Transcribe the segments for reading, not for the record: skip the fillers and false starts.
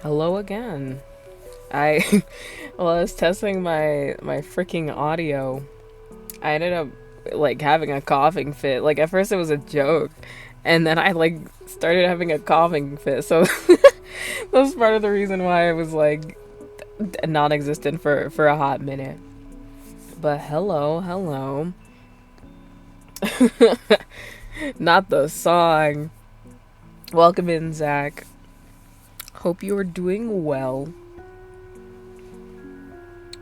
Hello again. I well, I was testing my freaking audio. I ended up like having a coughing fit. Like at first it was a joke, and then I like started having a coughing fit. So that was part of the reason why I was like non-existent for a hot minute. But hello. Not the song. Welcome in, Zach. Hope you are doing well.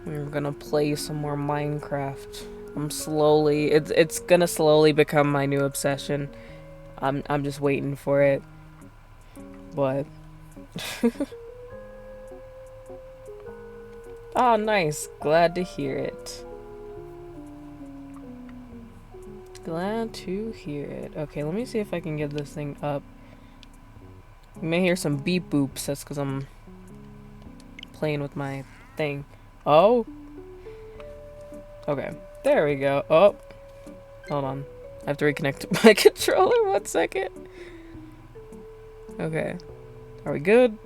We're gonna play some more Minecraft. It's gonna slowly become my new obsession. I'm just waiting for it. But oh nice. Glad to hear it. Glad to hear it. Okay, let me see if I can get this thing up. You may hear some beep boops, that's because I'm playing with my thing. Oh, okay. There we go. Oh, hold on. I have to reconnect my controller. 1 second. Okay. Are we good?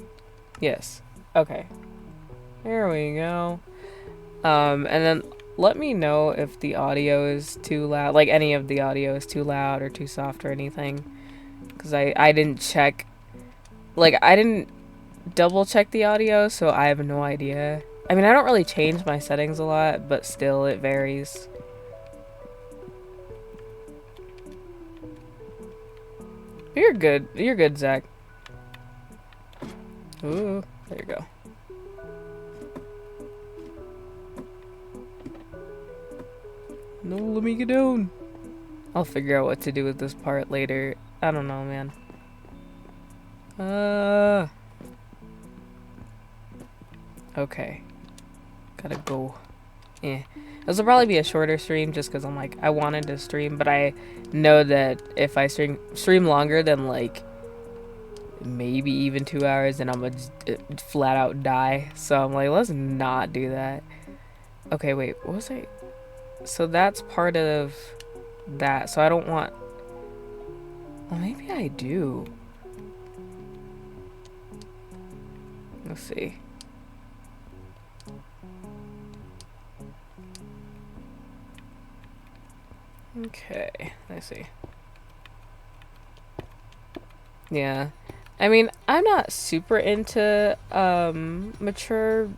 Yes. Okay. There we go. And then let me know if the audio is too loud. Like any of the audio is too loud or too soft or anything. Because I didn't check. Like, I didn't double check the audio, so I have no idea. I mean, I don't really change my settings a lot, but still, it varies. You're good. You're good, Zach. Ooh, there you go. No, let me get down. I'll figure out what to do with this part later. I don't know, man. Okay. Gotta go. This will probably be a shorter stream just because I'm like, I wanted to stream, but I know that if I stream longer than like maybe even 2 hours, then I'm gonna flat out die. So I'm like, let's not do that. Okay, wait, what was I? So that's part of that. So I don't want. Well, maybe I do. Let's see. Okay, let's see. Yeah. I mean, I'm not super into mature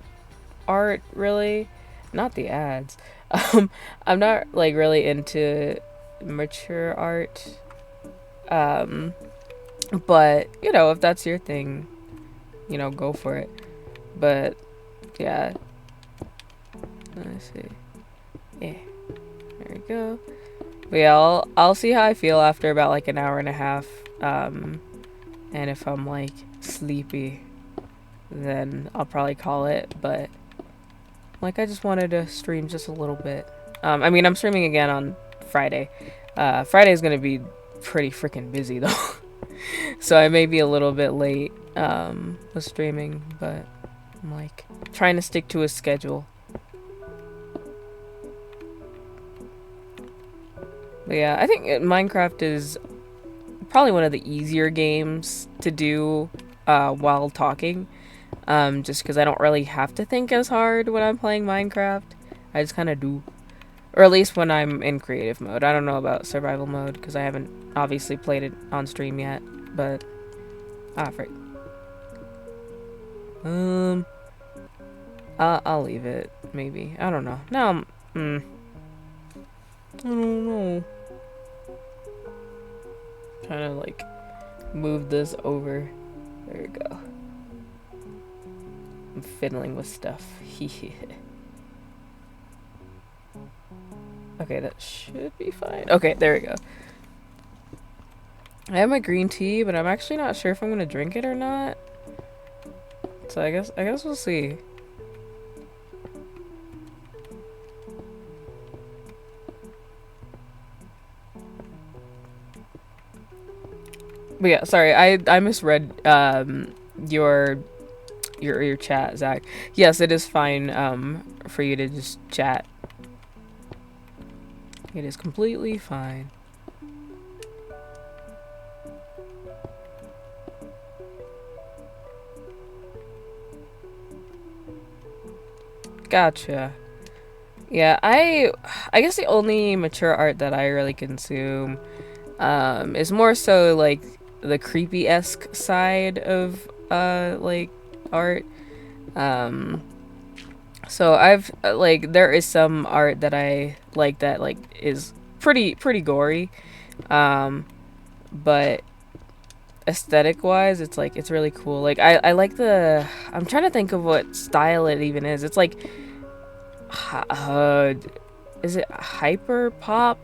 art really. Not the ads. I'm not like really into mature art. But you know, if that's your thing, you know, go for it. But yeah. Let's see. Yeah. There we go. But yeah, I'll see how I feel after about like an hour and a half. And if I'm like sleepy, then I'll probably call it. But like I just wanted to stream just a little bit. I mean I'm streaming again on Friday. Friday is gonna be pretty freaking busy though. So I may be a little bit late with streaming, but I'm like trying to stick to a schedule. But yeah, I think Minecraft is probably one of the easier games to do while talking. Just because I don't really have to think as hard when I'm playing Minecraft. I just kind of do. Or at least when I'm in creative mode. I don't know about survival mode because I haven't obviously played it on stream yet. But, frick. I'll leave it, maybe. I don't know. No, I don't know. Trying to like move this over. There we go. I'm fiddling with stuff. Okay, that should be fine. Okay, there we go. I have my green tea, but I'm actually not sure if I'm gonna drink it or not. So I guess we'll see. But yeah, sorry, I misread your chat, Zach. Yes, it is fine for you to just chat. It is completely fine. Gotcha. Yeah, I guess the only mature art that I really consume is more so like the creepy-esque side of like art. Um so I've like there is some art that I like that like is pretty gory. Um but aesthetic wise it's like it's really cool. Like I like the I'm trying to think of what style it even is. It's like uh, is it hyper pop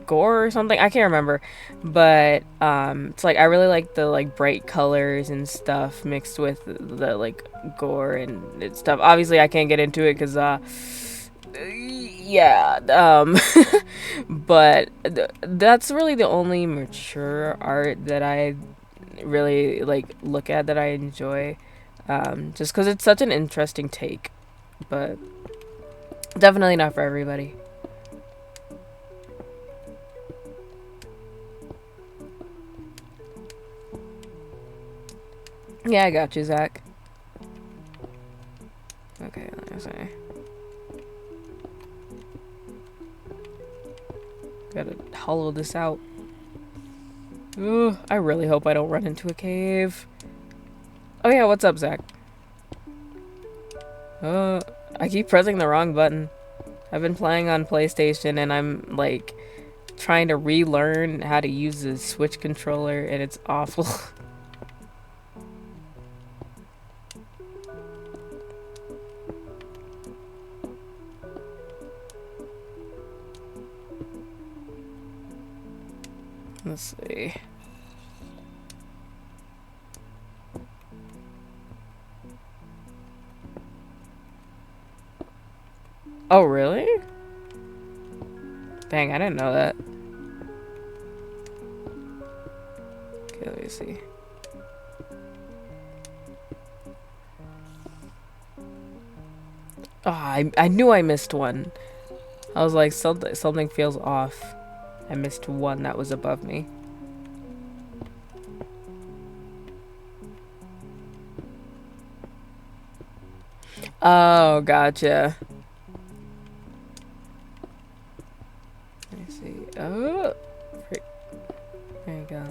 gore or something? I can't remember, but it's like I really like the like bright colors and stuff mixed with the like gore and stuff. Obviously I can't get into it because yeah, but that's really the only mature art that I really like look at that I enjoy, just because it's such an interesting take, but definitely not for everybody. Yeah, I got you, Zach. Okay, let me see. Gotta hollow this out. Ugh, I really hope I don't run into a cave. Oh yeah, what's up, Zach? Uh, I keep pressing the wrong button. I've been playing on PlayStation and I'm like trying to relearn how to use the Switch controller and it's awful. Let's see. Oh, really? Dang, I didn't know that. Okay, let me see. Oh, I knew I missed one. I was like, something feels off. I missed one that was above me. Oh, gotcha. Let me see. Oh, there you go.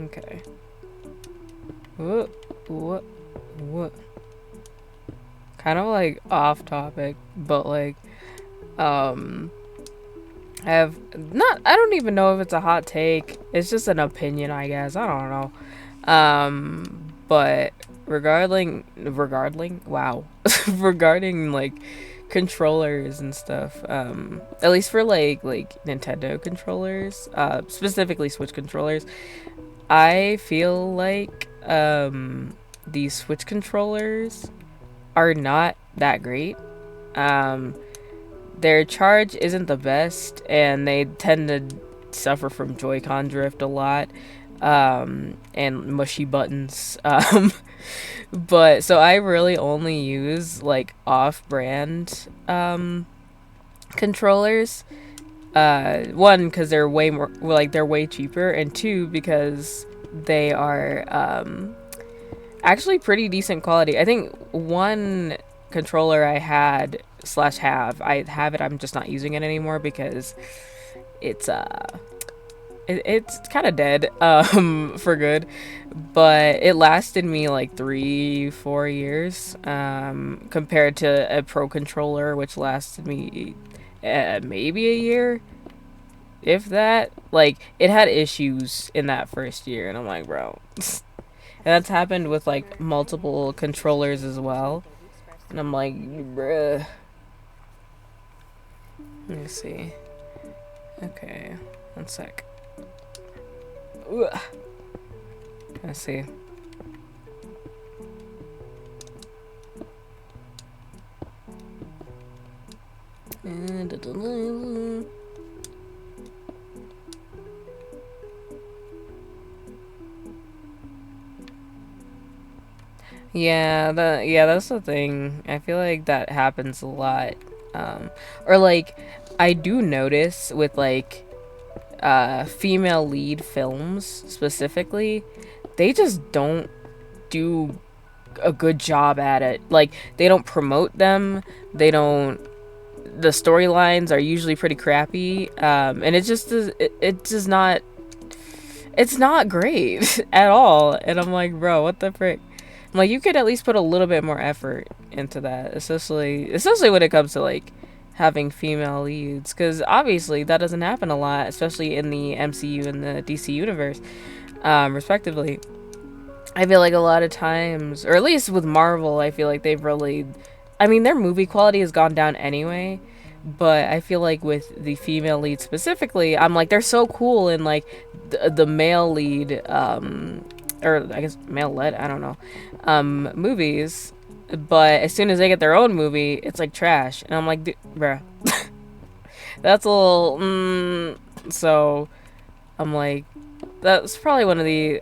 Okay. What? What? What? Kind of like off topic, but like, um, I have not. I don't even know if it's a hot take. It's just an opinion, I guess. I don't know. But regarding, wow, regarding like controllers and stuff. At least for like Nintendo controllers, specifically Switch controllers. I feel like these Switch controllers are not that great. Um, their charge isn't the best, and they tend to suffer from Joy-Con drift a lot, and mushy buttons. But so I really only use like off-brand controllers. One, because they're way more like they're way cheaper, and two, because they are actually pretty decent quality. I think one controller I had slash have I have it. I'm just not using it anymore because it's it's kind of dead for good, but it lasted me like 3-4 years compared to a pro controller which lasted me maybe a year, if that. Like it had issues in that first year and I'm like, bro. And that's happened with like multiple controllers as well. And I'm like, bruh. Let me see. Okay, 1 sec. Ugh. Let's see. Yeah, that's the thing. I feel like that happens a lot. Or like I do notice with like female lead films specifically, they just don't do a good job at it. Like, they don't promote them. They don't. The storylines are usually pretty crappy, and it just does. It does not. It's not great at all. And I'm like, bro, what the frick? I'm like, you could at least put a little bit more effort into that, especially when it comes to like having female leads, because obviously that doesn't happen a lot, especially in the MCU and the DC universe, respectively. I feel like a lot of times, or at least with Marvel, I feel like they've really, I mean, their movie quality has gone down anyway, but I feel like with the female lead specifically, I'm like, they're so cool in like the male lead, or I guess male led, I don't know, movies, but as soon as they get their own movie, it's like trash, and I'm like, bruh, that's a little, so I'm like, that's probably one of the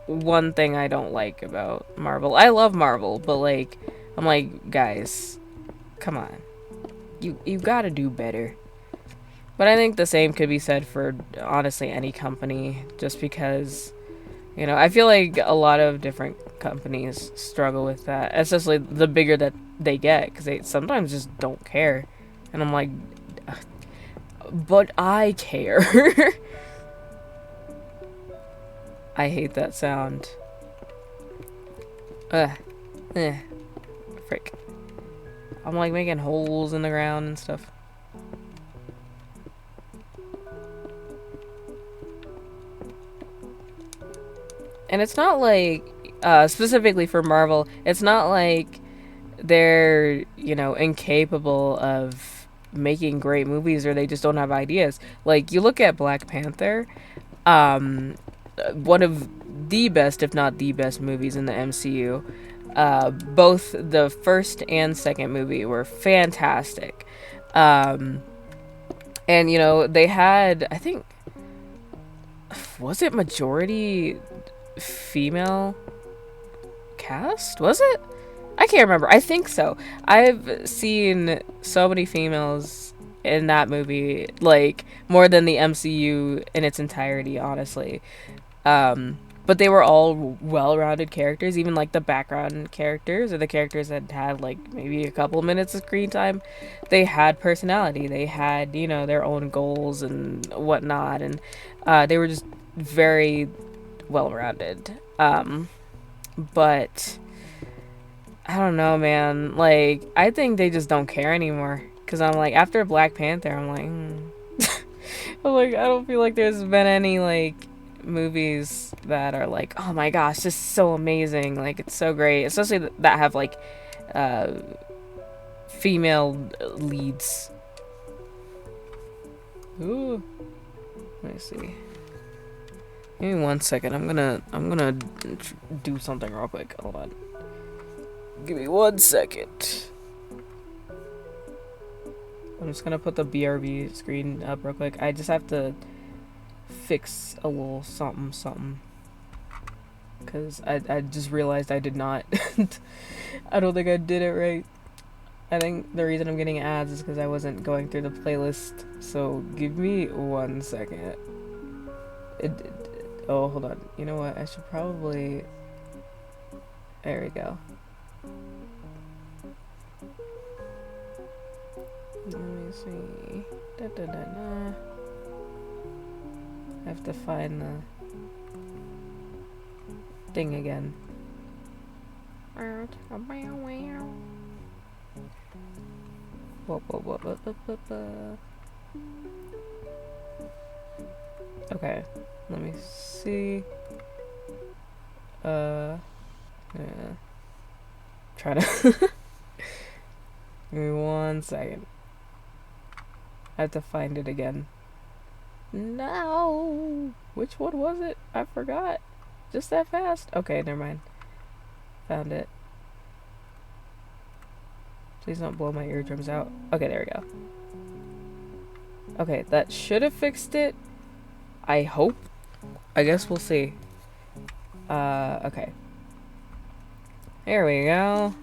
one thing I don't like about Marvel. I love Marvel, but like, I'm like, guys, come on, you gotta do better. But I think the same could be said for honestly any company, just because, you know, I feel like a lot of different companies struggle with that, especially the bigger that they get, because they sometimes just don't care, and I'm like, but I care. I hate that sound. Ugh. Eh. Frick. I'm like making holes in the ground and stuff. And it's not like, specifically for Marvel, it's not like they're, you know, incapable of making great movies or they just don't have ideas. Like, you look at Black Panther, one of the best, if not the best, movies in the MCU. Both the first and second movie were fantastic. And, you know, they had, I think, was it majority female cast? Was it? I can't remember. I think so. I've seen so many females in that movie, like, more than the MCU in its entirety, honestly. But they were all well-rounded characters, even like the background characters or the characters that had like maybe a couple minutes of screen time. They had personality. They had, you know, their own goals and whatnot, and they were just very well-rounded. But I don't know, man. Like, I think they just don't care anymore. Cause I'm like, after Black Panther, I'm like, I'm like, I don't feel like there's been any like movies that are like, oh my gosh, this is so amazing, like it's so great, especially that have like female leads. Ooh, let me see. Give me 1 second. I'm gonna do something real quick. Hold on. Give me 1 second. I'm just gonna put the BRB screen up real quick. I just have to fix a little something because I just realized I did not. I don't think I did it right. I think the reason I'm getting ads is because I wasn't going through the playlist. So give me 1 second. Oh, hold on. You know what? I should probably. There we go. Let me see. I have to find the thing again. Okay, let me see. Yeah. Try to. Give me 1 second. I have to find it again. No! Which one was it? I forgot. Just that fast? Okay, never mind. Found it. Please don't blow my eardrums out. Okay, there we go. Okay, that should have fixed it. I hope. I guess we'll see. Okay. There we go.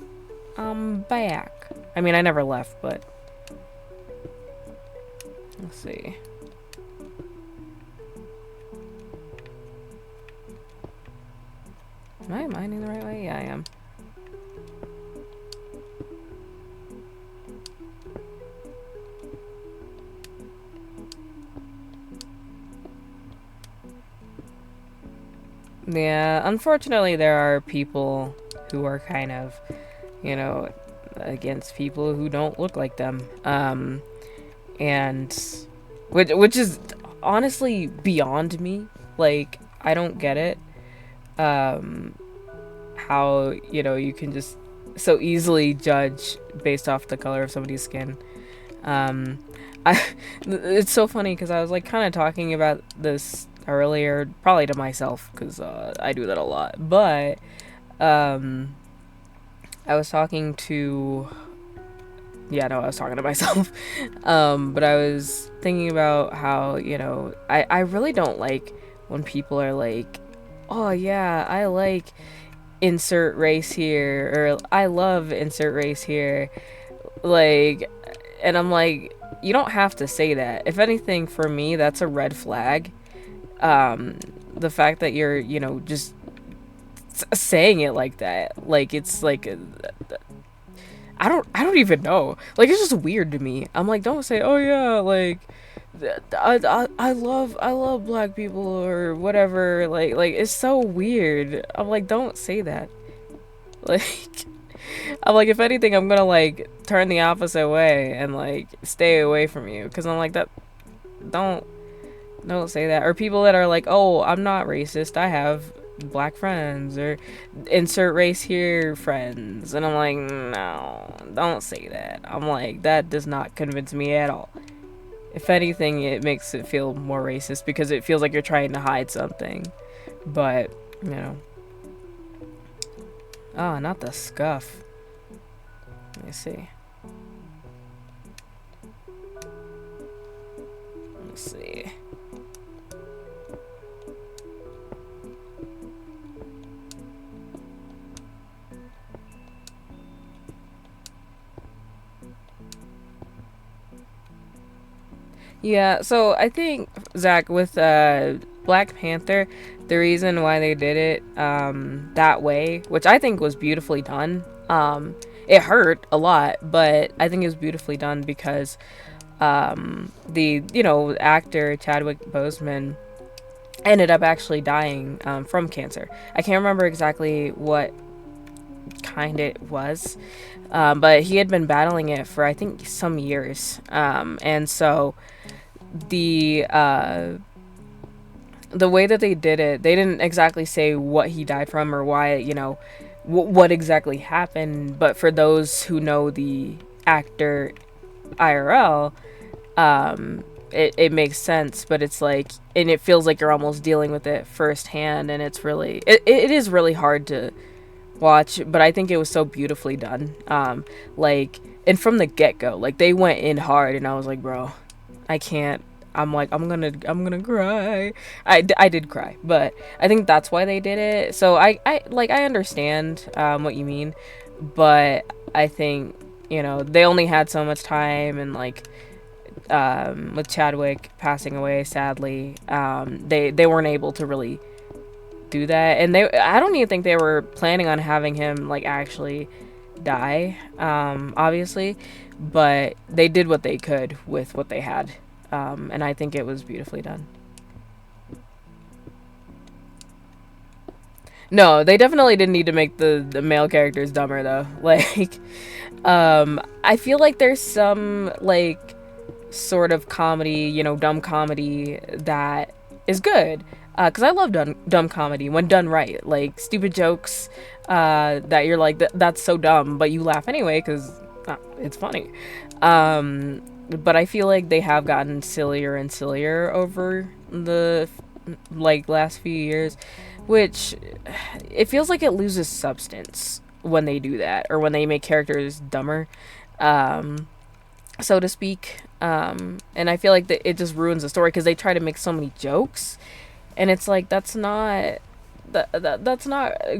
I'm back. I mean, I never left, but... Let's see. Am I mining the right way? Yeah, I am. Yeah, unfortunately, there are people who are kind of, you know, against people who don't look like them. And which is honestly beyond me. Like, I don't get it. Um, how, you can just so easily judge based off the color of somebody's skin. Um, I it's so funny because I was like kind of talking about this earlier, probably to myself because I do that a lot. But um, I was talking to yeah, no, I was talking to myself. But I was thinking about how I really don't like when people are like, oh yeah, I like insert race here, or I love insert race here, like, and I'm like, you don't have to say that. If anything, for me, that's a red flag. The fact that you're, just saying it like that, like it's like I don't even know. Like, it's just weird to me. I'm like, don't say, oh yeah, like I love black people or whatever. Like it's so weird. I'm like, don't say that. Like, I'm like, if anything, I'm gonna like turn the opposite way and like stay away from you because I'm like that. Don't don't say that. Or people that are like, oh, I'm not racist. I have black friends or insert race here friends, and I'm like, no, don't say that. I'm like, that does not convince me at all. If anything, it makes it feel more racist because it feels like you're trying to hide something. But you know, oh, not the scuff. Let me see. Let's see. Yeah, so I think Zach with Black Panther, the reason why they did it that way, which I think was beautifully done. It hurt a lot, but I think it was beautifully done because the actor Chadwick Boseman ended up actually dying from cancer. I can't remember exactly what kind it was, but he had been battling it for I think some years, and so the the way that they did it, they didn't exactly say what he died from or why, what exactly happened. But for those who know the actor IRL, it makes sense. But it's like, and it feels like you're almost dealing with it firsthand, and it's really, it is really hard to watch. But I think it was so beautifully done. Like, and from the get go, like they went in hard, and I was like, bro, I can't. I'm like, I'm gonna cry. I did cry, but I think that's why they did it. So I understand what you mean, but I think they only had so much time, and like with Chadwick passing away, sadly, they weren't able to really do that, and I don't even think they were planning on having him like actually die, obviously, but they did what they could with what they had, and I think it was beautifully done. No, they definitely didn't need to make the male characters dumber though. Like, I feel like there's some like sort of comedy, dumb comedy that is good. Because I love dumb comedy when done right. Like stupid jokes that you're like, that's so dumb, but you laugh anyway because it's funny. But I feel like they have gotten sillier and sillier over the like last few years, which it feels like it loses substance when they do that or when they make characters dumber. Um, so to speak. And I feel like that it just ruins the story because they try to make so many jokes, and it's like that's not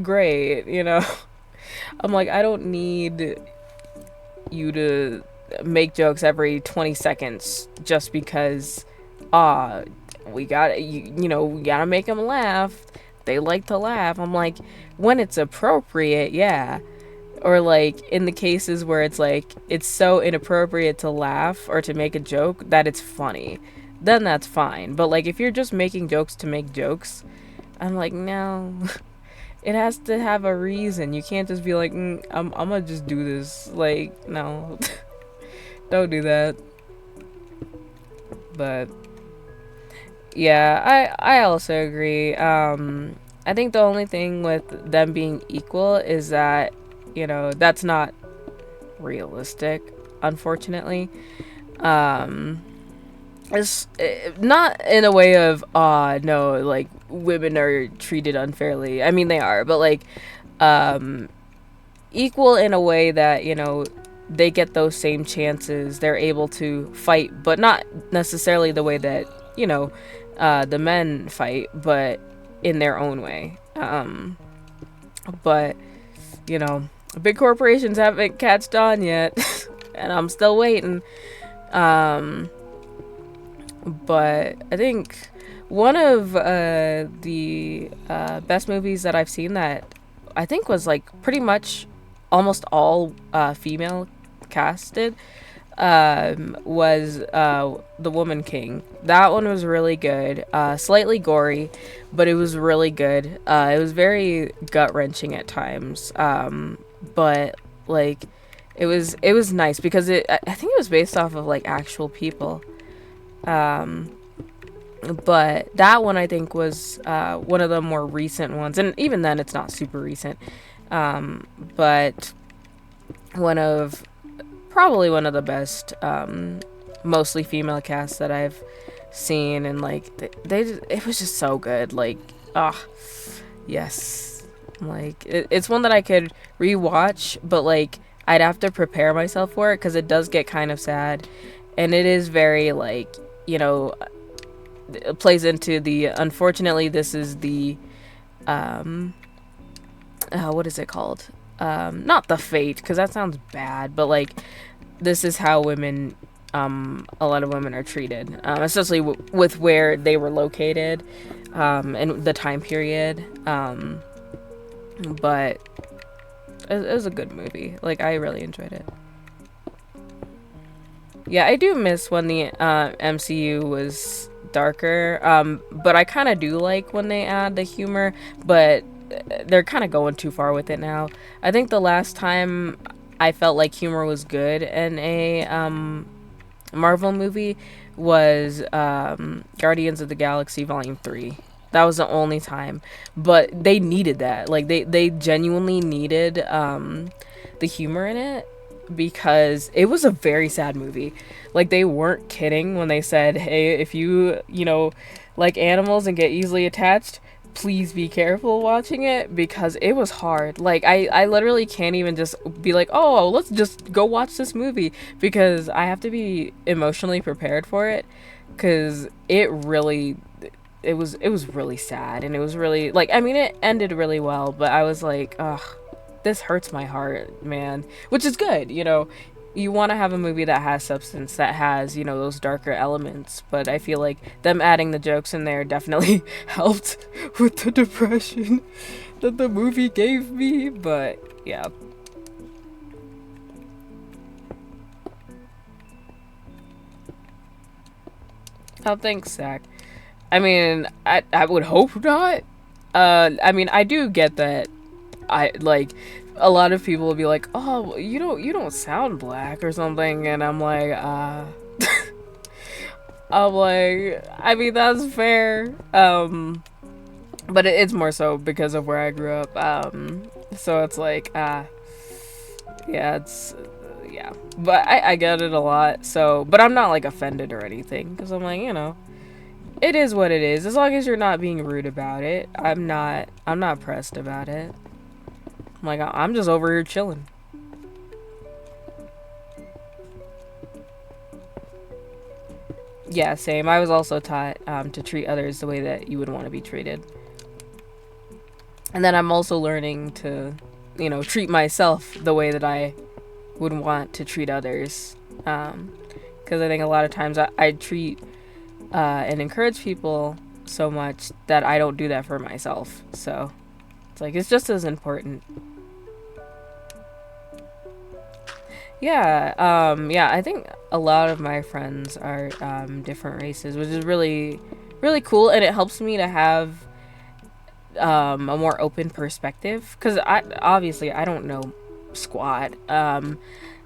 great, I'm like, I don't need you to make jokes every 20 seconds just because ah we got we gotta make them laugh. They like to laugh. I'm like, when it's appropriate, yeah, or like in the cases where it's like it's so inappropriate to laugh or to make a joke that it's funny, then that's fine. But like if you're just making jokes to make jokes, I'm like, no. It has to have a reason. You can't just be like, I'm gonna just do this. Like, no. Don't do that. But yeah, I also agree. I think the only thing with them being equal is that, that's not realistic, unfortunately. Um, it's not in a way of, no, like, women are treated unfairly. I mean, they are, but, like, um, equal in a way that, they get those same chances. They're able to fight, but not necessarily the way that, the men fight, but in their own way. But, you know, big corporations haven't catched on yet, and I'm still waiting. Um, but I think one of the best movies that I've seen that I think was like pretty much almost all female casted was The Woman King. That one was really good. Slightly gory, but it was really good. It was very gut wrenching at times, but like it was nice because I think it was based off of like actual people. Um, but that one I think was one of the more recent ones, and even then it's not super recent. But one of probably one of the best mostly female casts that I've seen, and like it was just so good. Like, yes, like it's one that I could rewatch, but like I'd have to prepare myself for it because it does get kind of sad, and it is very like, it plays into the, unfortunately this is the um what is it called, not the fate because that sounds bad, but like this is how women, a lot of women are treated, especially with where they were located, and the time period. But it was a good movie. Like, I really enjoyed it. Yeah, I do miss when the MCU was darker, but I kind of do like when they add the humor, but they're kind of going too far with it now. I think the last time I felt like humor was good in a Marvel movie was Guardians of the Galaxy Volume 3. That was the only time. But they needed that. Like, they genuinely needed the humor in it because it was a very sad movie. Like, they weren't kidding when they said, hey, if you, like animals and get easily attached, please be careful watching it because it was hard. Like, I literally can't even just be like, oh, let's just go watch this movie because I have to be emotionally prepared for it because it was really sad, and it was really like, I mean, it ended really well, but I was like, ugh, this hurts my heart, man. Which is good, you want to have a movie that has substance, that has, those darker elements, but I feel like them adding the jokes in there definitely helped with the depression that the movie gave me. But yeah. Oh, thanks, Zach. I mean, I would hope not. I mean, I do get that. I like a lot of people will be like, "Oh, you don't sound black or something," and I'm like, I'm like, I mean, that's fair. But it's more so because of where I grew up. So it's like, yeah, it's yeah. But I get it a lot. So, but I'm not like offended or anything because I'm like, it is what it is. As long as you're not being rude about it, I'm not pressed about it. I'm like, I'm just over here chilling. Yeah, same. I was also taught to treat others the way that you would want to be treated. And then I'm also learning to, treat myself the way that I would want to treat others. Because I think a lot of times I treat and encourage people so much that I don't do that for myself. So it's like, it's just as important. Yeah, I think a lot of my friends are different races, which is really, really cool, and it helps me to have a more open perspective, because I don't know squat.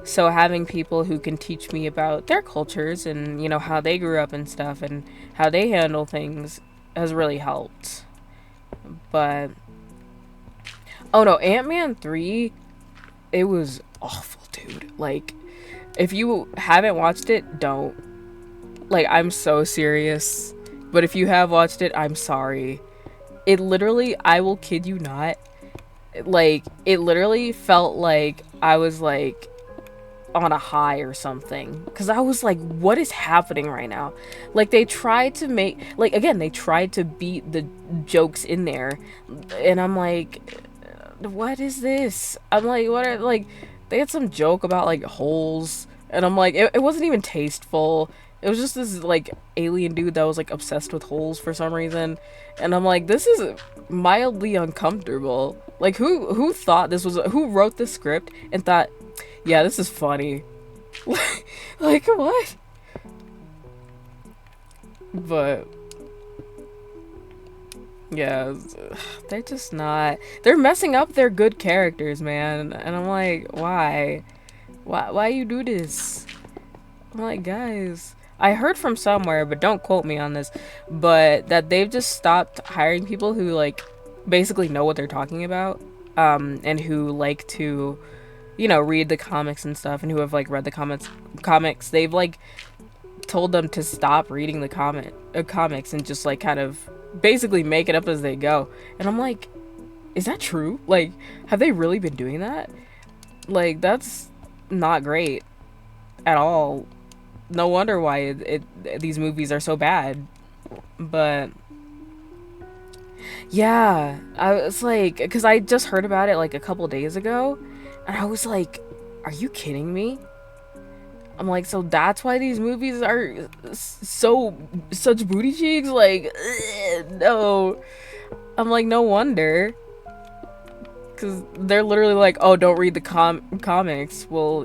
So having people who can teach me about their cultures and how they grew up and stuff and how they handle things has really helped. But oh no, Ant-Man 3, it was awful, dude. Like, if you haven't watched it, don't. Like, I'm so serious. But if you have watched it, I'm sorry. It literally, I will kid you not, like, it literally felt like I was like on a high or something, because I was like, what is happening right now? Like, they tried to make, like, again, they tried to beat the jokes in there, and I'm like, what is this? I'm like, what are, like, they had some joke about like holes, and I'm like, it wasn't even tasteful. It was just this like alien dude that was like obsessed with holes for some reason, and I'm like, this is mildly uncomfortable. Like, who thought this was, who wrote the script and thought, yeah, this is funny. Like, what? But yeah, they're just not, they're messing up their good characters, man. And I'm like, why you do this? I'm like, guys, I heard from somewhere, but don't quote me on this, but that they've just stopped hiring people who like basically know what they're talking about, and who like to, read the comics and stuff, and who have like read the comics. They've like told them to stop reading the comics and just like kind of basically make it up as they go. And I'm like, is that true? Like, have they really been doing that? Like, that's not great at all. No wonder why these movies are so bad. But yeah, I was like, because I just heard about it like a couple days ago, and I was like, are you kidding me? I'm like, so that's why these movies are so such booty cheeks? Like, ugh, no. I'm like, no wonder. Because they're literally like, oh, don't read the comics. Well,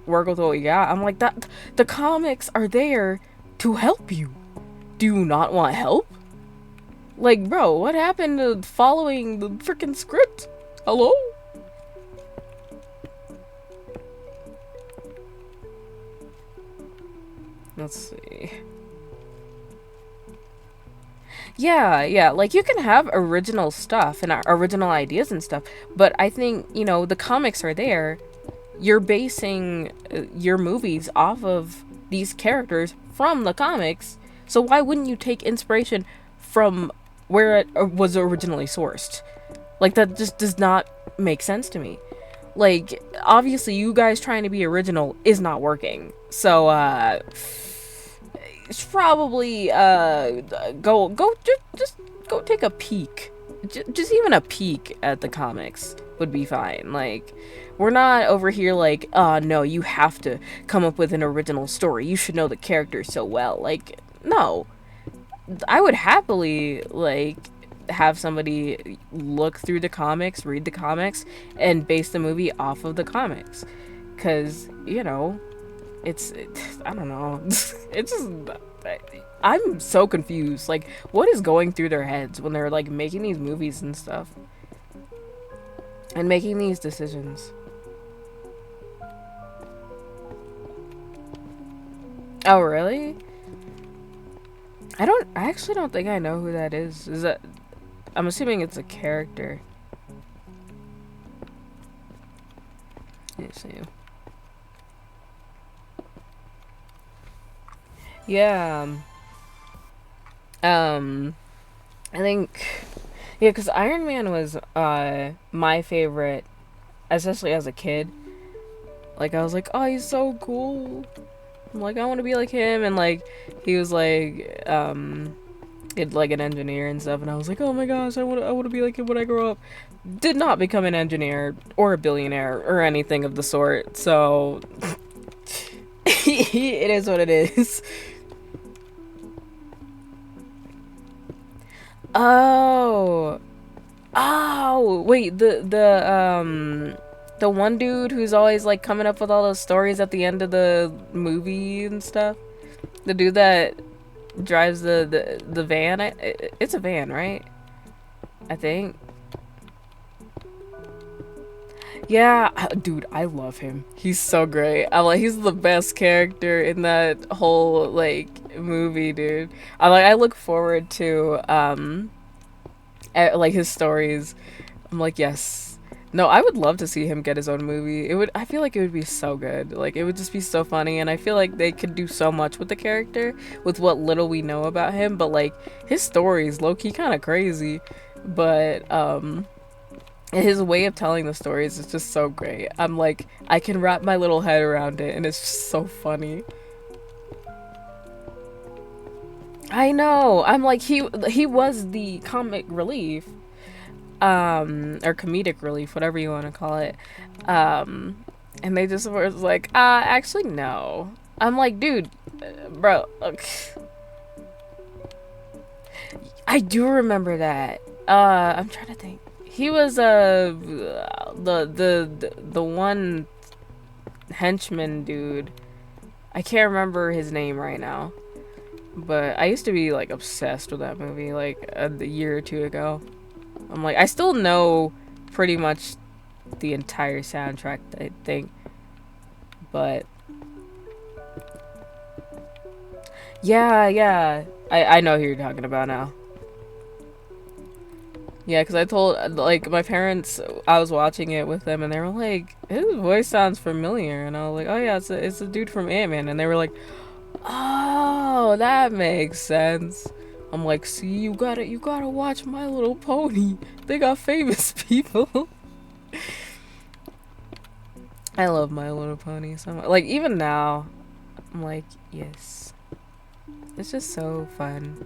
work with what we got. I'm like, that the comics are there to help you. Do you not want help? Like, bro, what happened to following the freaking script? Hello? Let's see. Yeah, like, you can have original stuff and original ideas and stuff, but I think, the comics are there. You're basing your movies off of these characters from the comics, so why wouldn't you take inspiration from where it was originally sourced? Like, that just does not make sense to me. Like, obviously, you guys trying to be original is not working. So, it's probably just go take a peek. Just even a peek at the comics would be fine. Like, we're not over here like, no, you have to come up with an original story. You should know the characters so well. Like, no. I would happily like have somebody look through the comics, read the comics, and base the movie off of the comics. Cause I don't know. It's just, I'm so confused. Like, what is going through their heads when they're like making these movies and stuff, and making these decisions? Oh, really? I actually don't think I know who that is. Is that, I'm assuming it's a character. Let's see. Yeah. Um, I think, yeah, because Iron Man was my favorite, especially as a kid. Like, I was like, oh, he's so cool. I'm like, I want to be like him. And like, he was like, like an engineer and stuff. And I was like, oh my gosh, I want to be like him when I grow up. Did not become an engineer or a billionaire or anything of the sort. So it is what it is. Oh. Oh, wait, the one dude who's always like coming up with all those stories at the end of the movie and stuff. The dude that drives the van. It's a van, right? I think. Yeah, dude, I love him. He's so great. I like he's the best character in that whole like movie, dude. I look forward to like his stories. I'm like, yes. No, I would love to see him get his own movie. It would I feel like it would be so good. Like it would just be so funny and I feel like they could do so much with the character with what little we know about him, but like his story is low key kind of crazy. But his way of telling the stories is just so great. I'm like I can wrap my little head around it and it's just so funny. I know. I'm like he was the comic relief or comedic relief, whatever you want to call it. And they just were like, actually no. I'm like, dude, bro, look. I do remember that. I'm trying to think. He was the one henchman dude. I can't remember his name right now. But I used to be like obsessed with that movie like a year or two ago. I'm like I still know pretty much the entire soundtrack, I think. But yeah. I know who you're talking about now. Yeah, because I told like my parents I was watching it with them and they were like, his voice sounds familiar, and I was like, oh yeah, it's a dude from Ant-Man, and they were like, oh, that makes sense. I'm like, see, you gotta watch My Little Pony. They got famous people. I love My Little Pony so much. Like even now, I'm like, yes, it's just so fun.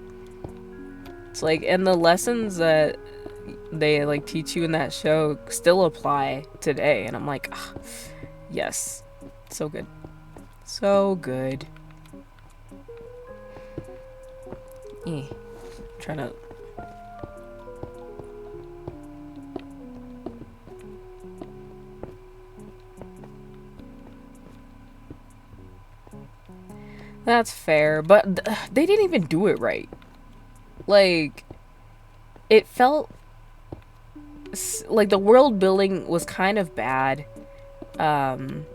It's like, and the lessons that they like teach you in that show still apply today, and I'm like, ah, yes, so good, so good. Trying to. That's fair, but they didn't even do it right. Like, it felt like the world building was kind of bad. Um,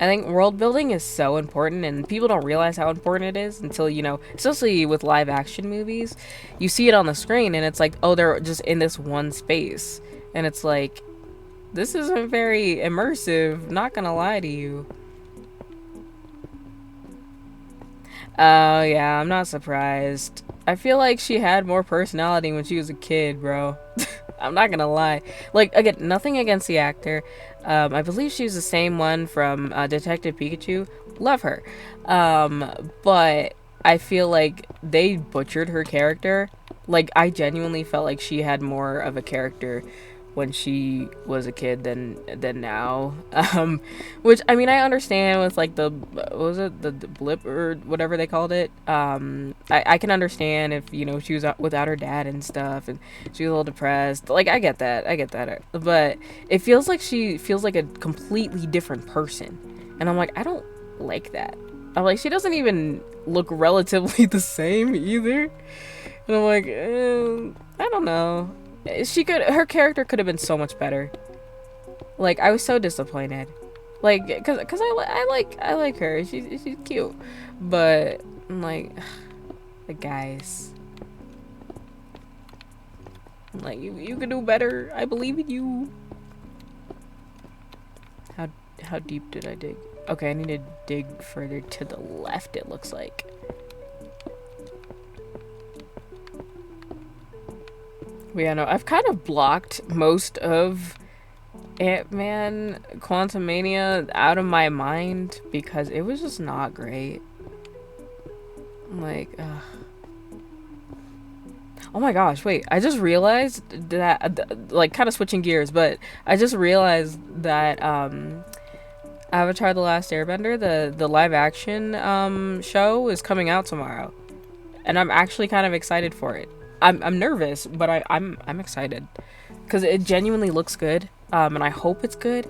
I think world building is so important, and people don't realize how important it is until, you know, especially with live action movies, you see it on the screen, and it's like, oh, they're just in this one space, and it's like, this isn't very immersive. Not gonna lie to you. Oh, yeah, I'm not surprised. I feel like she had more personality when she was a kid, bro. I'm not gonna lie. Like, again, nothing against the actor. I believe she's the same one from Detective Pikachu. Love her. But I feel like they butchered her character. Like, I genuinely felt like she had more of a character when she was a kid than now. Which I mean I understand with like the what was it the blip or whatever they called it. I can understand if you know she was out without her dad and stuff and she was a little depressed. Like I get that. But it feels like she feels like a completely different person, and I'm like I don't like that. I'm like she doesn't even look relatively the same either, and I'm like I don't know. Her character could have been so much better. Like I was so disappointed. Like cuz I like her. She's cute. But I'm like the guys. I'm like you can do better. I believe in you. How deep did I dig? Okay, I need to dig further to the left it looks like. Yeah, no, I've kind of blocked most of Ant-Man Quantumania out of my mind because it was just not great. Like, oh my gosh, wait, I just realized that, like, kind of switching gears, but I just realized that, Avatar The Last Airbender, the live action, show is coming out tomorrow. And I'm actually kind of excited for it. I'm nervous, but I'm excited because it genuinely looks good, and I hope it's good.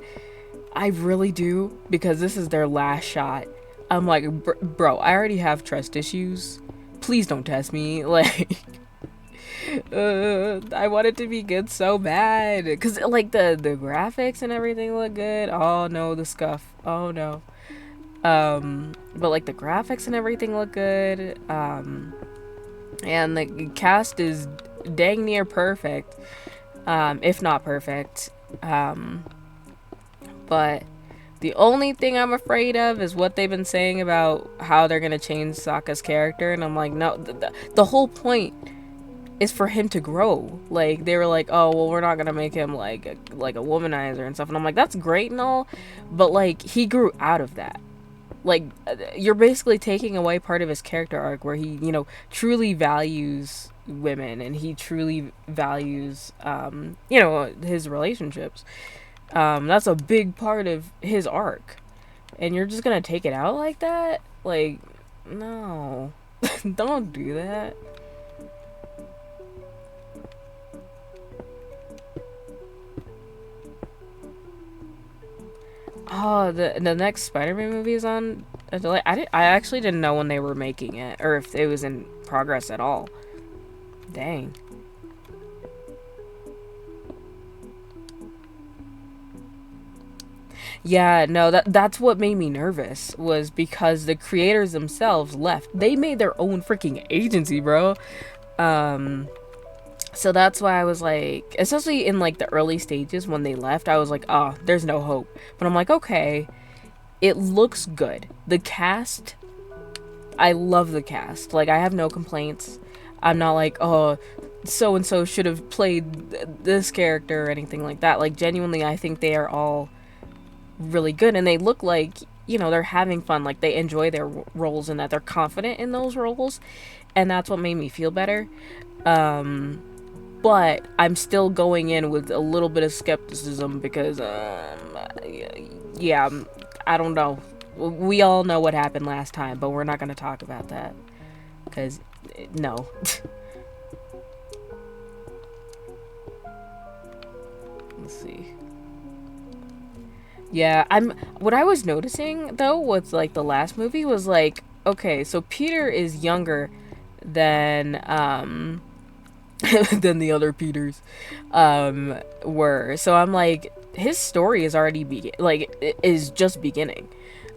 I really do because this is their last shot. I'm like, bro, I already have trust issues. Please don't test me. Like, I want it to be good so bad because like the graphics and everything look good. Oh no, the scuff. Oh no. But like the graphics and everything look good. And the cast is dang near perfect, if not perfect. Um, but the only thing I'm afraid of is what they've been saying about how they're gonna change Sokka's character, and I'm like, no, the whole point is for him to grow. Like they were like, oh well, we're not gonna make him like a womanizer and stuff, and I'm like, that's great and all, but like he grew out of that. Like you're basically taking away part of his character arc where he, truly values women and he truly values, his relationships. That's a big part of his arc, and you're just gonna take it out like that? Like, no, don't do that. Oh, the next Spider-Man movie is on a delay. I actually didn't know when they were making it or if it was in progress at all. Dang. Yeah, no, that's what made me nervous was because the creators themselves left. They made their own freaking agency, bro. Um so that's why I was like, especially in like the early stages when they left, I was like, "Oh, there's no hope." But I'm like, "Okay, it looks good." The cast, I love the cast. Like I have no complaints. I'm not like, "Oh, so and so should have played this character" or anything like that. Like genuinely, I think they are all really good and they look like, they're having fun, like they enjoy their roles and that they're confident in those roles, and that's what made me feel better. um but I'm still going in with a little bit of skepticism because yeah, I don't know. We all know what happened last time, but we're not going to talk about that because no. Let's see. Yeah, what I was noticing though with like the last movie was like, okay, so Peter is younger than than the other Peters were. So I'm like, his story is already is just beginning.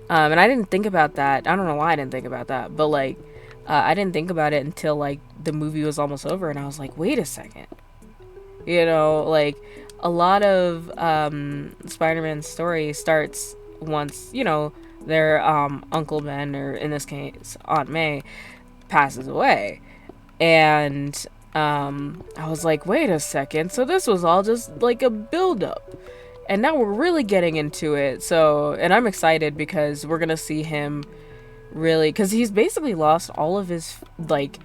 And I didn't think about that. I don't know why I didn't think about that, but like I didn't think about it until like the movie was almost over and I was like, wait a second. Like a lot of Spider-Man's story starts once, their Uncle Ben, or in this case Aunt May, passes away. And I was like, wait a second, so this was all just like a build-up. And now we're really getting into it. So, and I'm excited because we're gonna see him really, because he's basically lost all of his like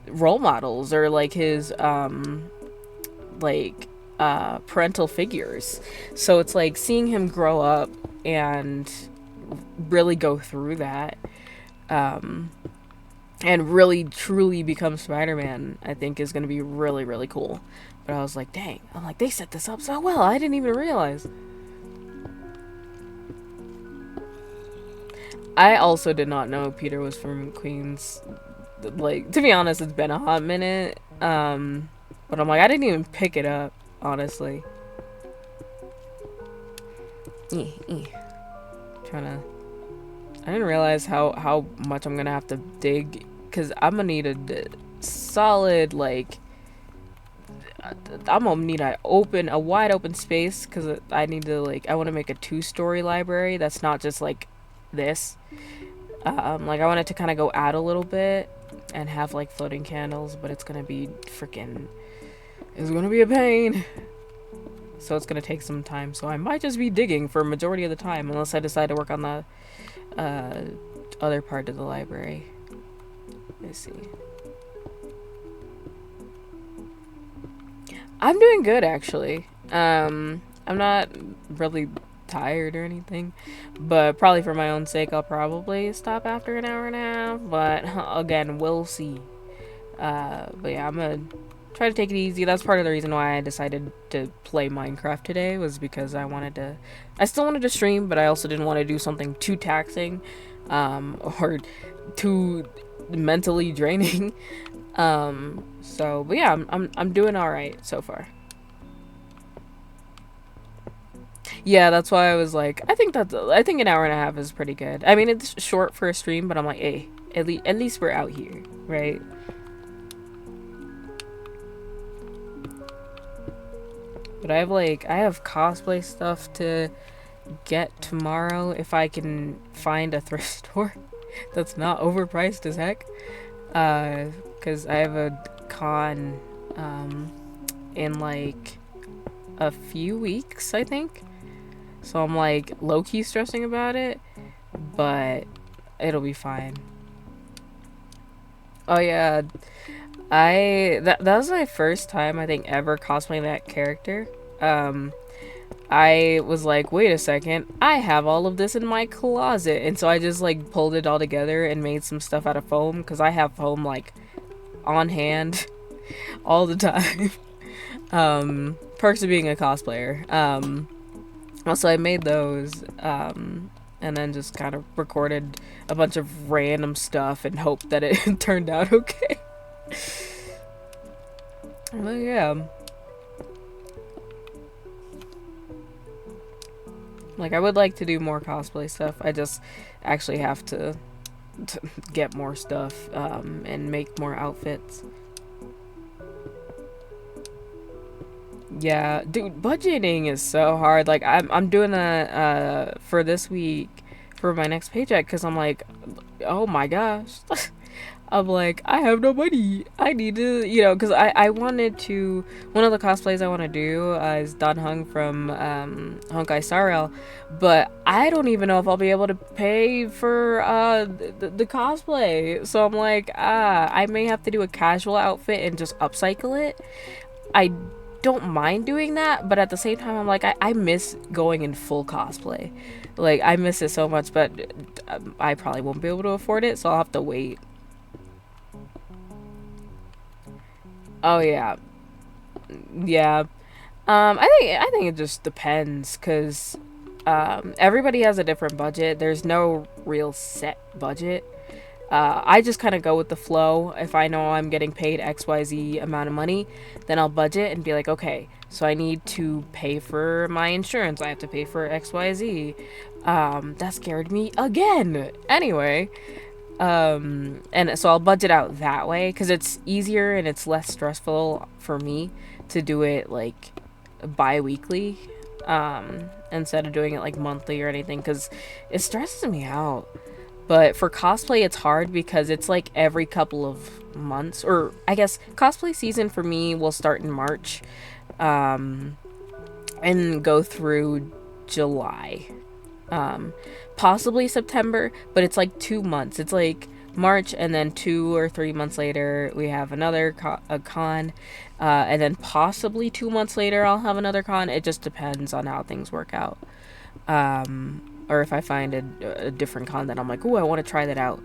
role models or like his like parental figures. So it's like seeing him grow up and really go through that, and really truly become Spider-Man, I think is going to be really, really cool. But I was like, dang, I'm like, they set this up so well. I didn't even realize. I also did not know Peter was from Queens. Like, to be honest, it's been a hot minute. But I'm like, I didn't even pick it up, honestly. Trying to. I didn't realize how much I'm gonna have to dig, because I'm gonna need a solid, like, I'm gonna need a wide open space, because I need to, like, I want to make a 2-story library that's not just like this. Like I want it to kind of go out a little bit and have like floating candles, but it's gonna be freaking, it's gonna be a pain. So it's gonna take some time. So I might just be digging for a majority of the time, unless I decide to work on the other part of the library. Let's see. I'm doing good actually. I'm not really tired or anything, but probably for my own sake I'll probably stop after an hour and a half, but again, we'll see. But yeah, I'm gonna try to take it easy. That's part of the reason why I decided to play Minecraft today, was because I still wanted to stream, but I also didn't want to do something too taxing, or too mentally draining. So, but yeah, I'm doing all right so far. Yeah, that's why I was like, I think an hour and a half is pretty good. I mean, it's short for a stream, but I'm like, hey, at least we're out here, right? But I have cosplay stuff to get tomorrow if I can find a thrift store that's not overpriced as heck. Cause I have a con, in like a few weeks, I think. So I'm like low key stressing about it, but it'll be fine. Oh yeah, that was my first time I think ever cosplaying that character. Um, I was like, wait a second, I have all of this in my closet, and so I just like pulled it all together and made some stuff out of foam because I have foam like on hand all the time. Perks of being a cosplayer. Also, I made those, and then just kind of recorded a bunch of random stuff and hoped that it turned out okay. But yeah. Like, I would like to do more cosplay stuff. I just actually have to get more stuff, and make more outfits. Yeah, dude, budgeting is so hard. Like, I'm doing a for this week for my next paycheck because I'm like, oh my gosh. I'm like, I have no money. I need to, because I wanted to. One of the cosplays I want to do is Dan Hung from Honkai Star Rail, but I don't even know if I'll be able to pay for the cosplay. So I'm like, I may have to do a casual outfit and just upcycle it. I don't mind doing that, but at the same time, I'm like, I miss going in full cosplay. Like, I miss it so much, but I probably won't be able to afford it, so I'll have to wait. Oh yeah, yeah. I think it just depends, cause everybody has a different budget. There's no real set budget. I just kind of go with the flow. If I know I'm getting paid XYZ amount of money, then I'll budget and be like, okay, so I need to pay for my insurance. I have to pay for XYZ. That scared me again. Anyway, and so I'll budget out that way because it's easier and it's less stressful for me to do it like bi-weekly, instead of doing it like monthly or anything because it stresses me out. But for cosplay, it's hard because it's like every couple of months, or I guess cosplay season for me will start in March, and go through July, possibly September, but it's like 2 months. It's like March, and then 2 or 3 months later, we have another a con, and then possibly 2 months later, I'll have another con. It just depends on how things work out. Or if I find a different con that I'm like, oh, I want to try that out.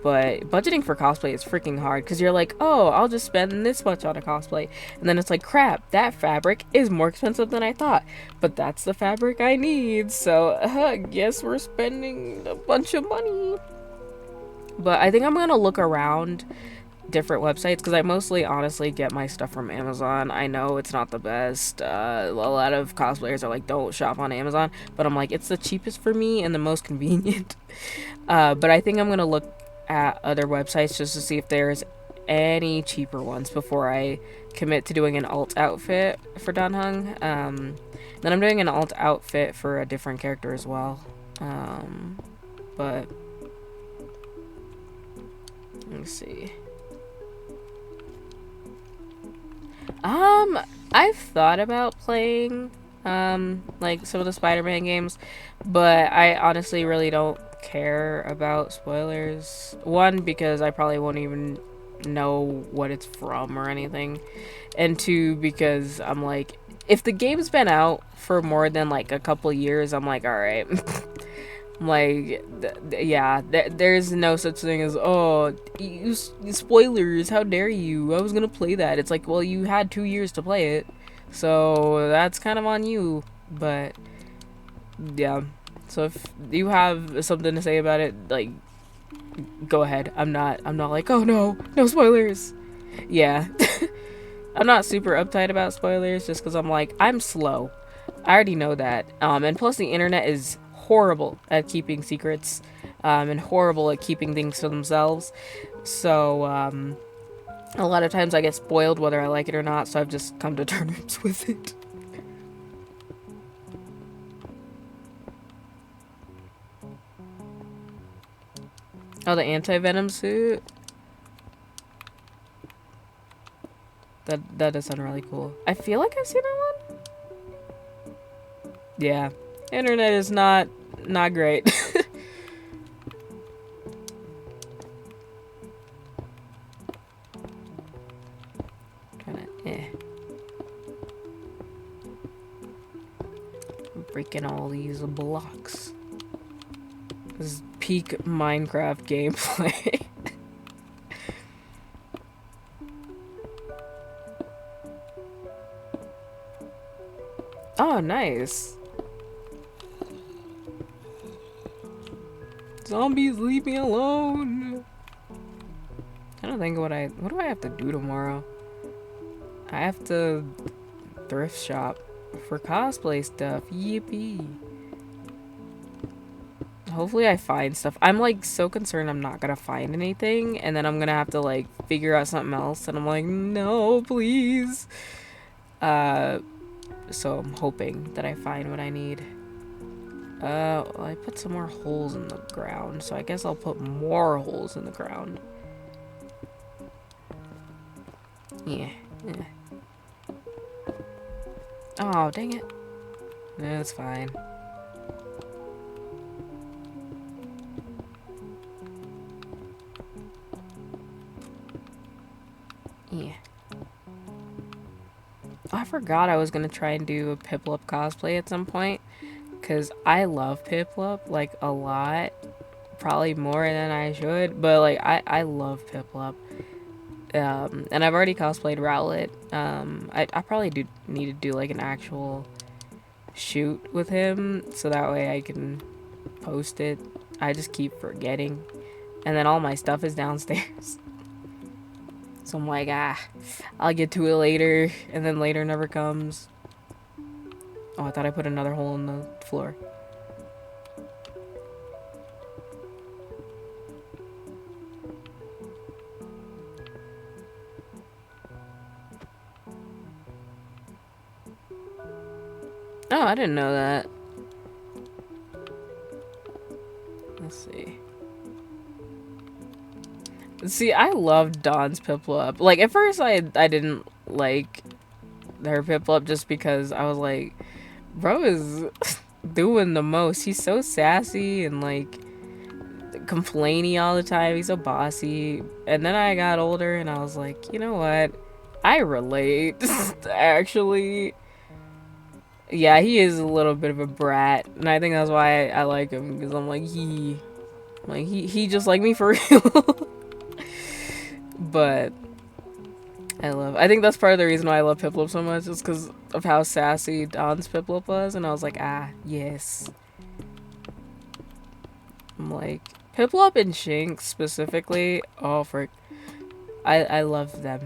But budgeting for cosplay is freaking hard because you're like, oh, I'll just spend this much on a cosplay. And then it's like, crap, that fabric is more expensive than I thought. But that's the fabric I need. So, guess we're spending a bunch of money. But I think I'm going to look around different websites because I mostly honestly get my stuff from Amazon. I know it's not the best. A lot of cosplayers are like, don't shop on Amazon, but I'm like, it's the cheapest for me and the most convenient. But I think I'm gonna look at other websites just to see if there's any cheaper ones before I commit to doing an alt outfit for Dan Hung. Then I'm doing an alt outfit for a different character as well. But let me see. I've thought about playing, like some of the Spider-Man games, but I honestly really don't care about spoilers. One, because I probably won't even know what it's from or anything, and two, because I'm like, if the game's been out for more than like a couple years, I'm like, all right. Like, yeah, there's no such thing as, oh, spoilers, how dare you, I was gonna play that. It's like, well, you had 2 years to play it, so that's kind of on you. But yeah, so if you have something to say about it, like, go ahead. I'm not like, oh no, no spoilers. Yeah. I'm not super uptight about spoilers just because I'm like, I'm slow. I already know that. And plus the internet is horrible at keeping secrets, and horrible at keeping things to themselves. So, a lot of times I get spoiled whether I like it or not, so I've just come to terms with it. Oh, the anti-venom suit? That does sound really cool. I feel like I've seen that one. Yeah. Internet is not great. Trying to breaking all these blocks. This is peak Minecraft gameplay. Oh, nice. Zombies, leave me alone. I don't think what do I have to do tomorrow? I have to thrift shop for cosplay stuff. Yippee. Hopefully I find stuff. I'm like so concerned I'm not gonna find anything, and then I'm gonna have to like figure out something else, and I'm like, no, please. So I'm hoping that I find what I need. Well, I put some more holes in the ground, so I guess I'll put more holes in the ground. Yeah. Oh, dang it. No, it's fine. Yeah. Oh, I forgot I was gonna try and do a Piplup cosplay at some point, because I love Piplup, like, a lot. Probably more than I should, but, like, I love Piplup. And I've already cosplayed Rowlet. I probably need to do, like, an actual shoot with him, so that way I can post it. I just keep forgetting. And then all my stuff is downstairs. So I'm like, I'll get to it later, and then later never comes. Oh, I thought I put another hole in the floor. Oh, I didn't know that. Let's see. See, I loved Dawn's Piplup. Like, at first I didn't like her Piplup just because I was like, bro is doing the most. He's so sassy and, like, complainy all the time. He's so bossy. And then I got older and I was like, you know what? I relate, actually. Yeah, he is a little bit of a brat. And I think that's why I like him. Because I'm like, he just like me for real. But I think that's part of the reason why I love Piplup so much, is because of how sassy Dawn's Piplup was, and I was like, yes. I'm like, Piplup and Shinx specifically, oh frick, I love them.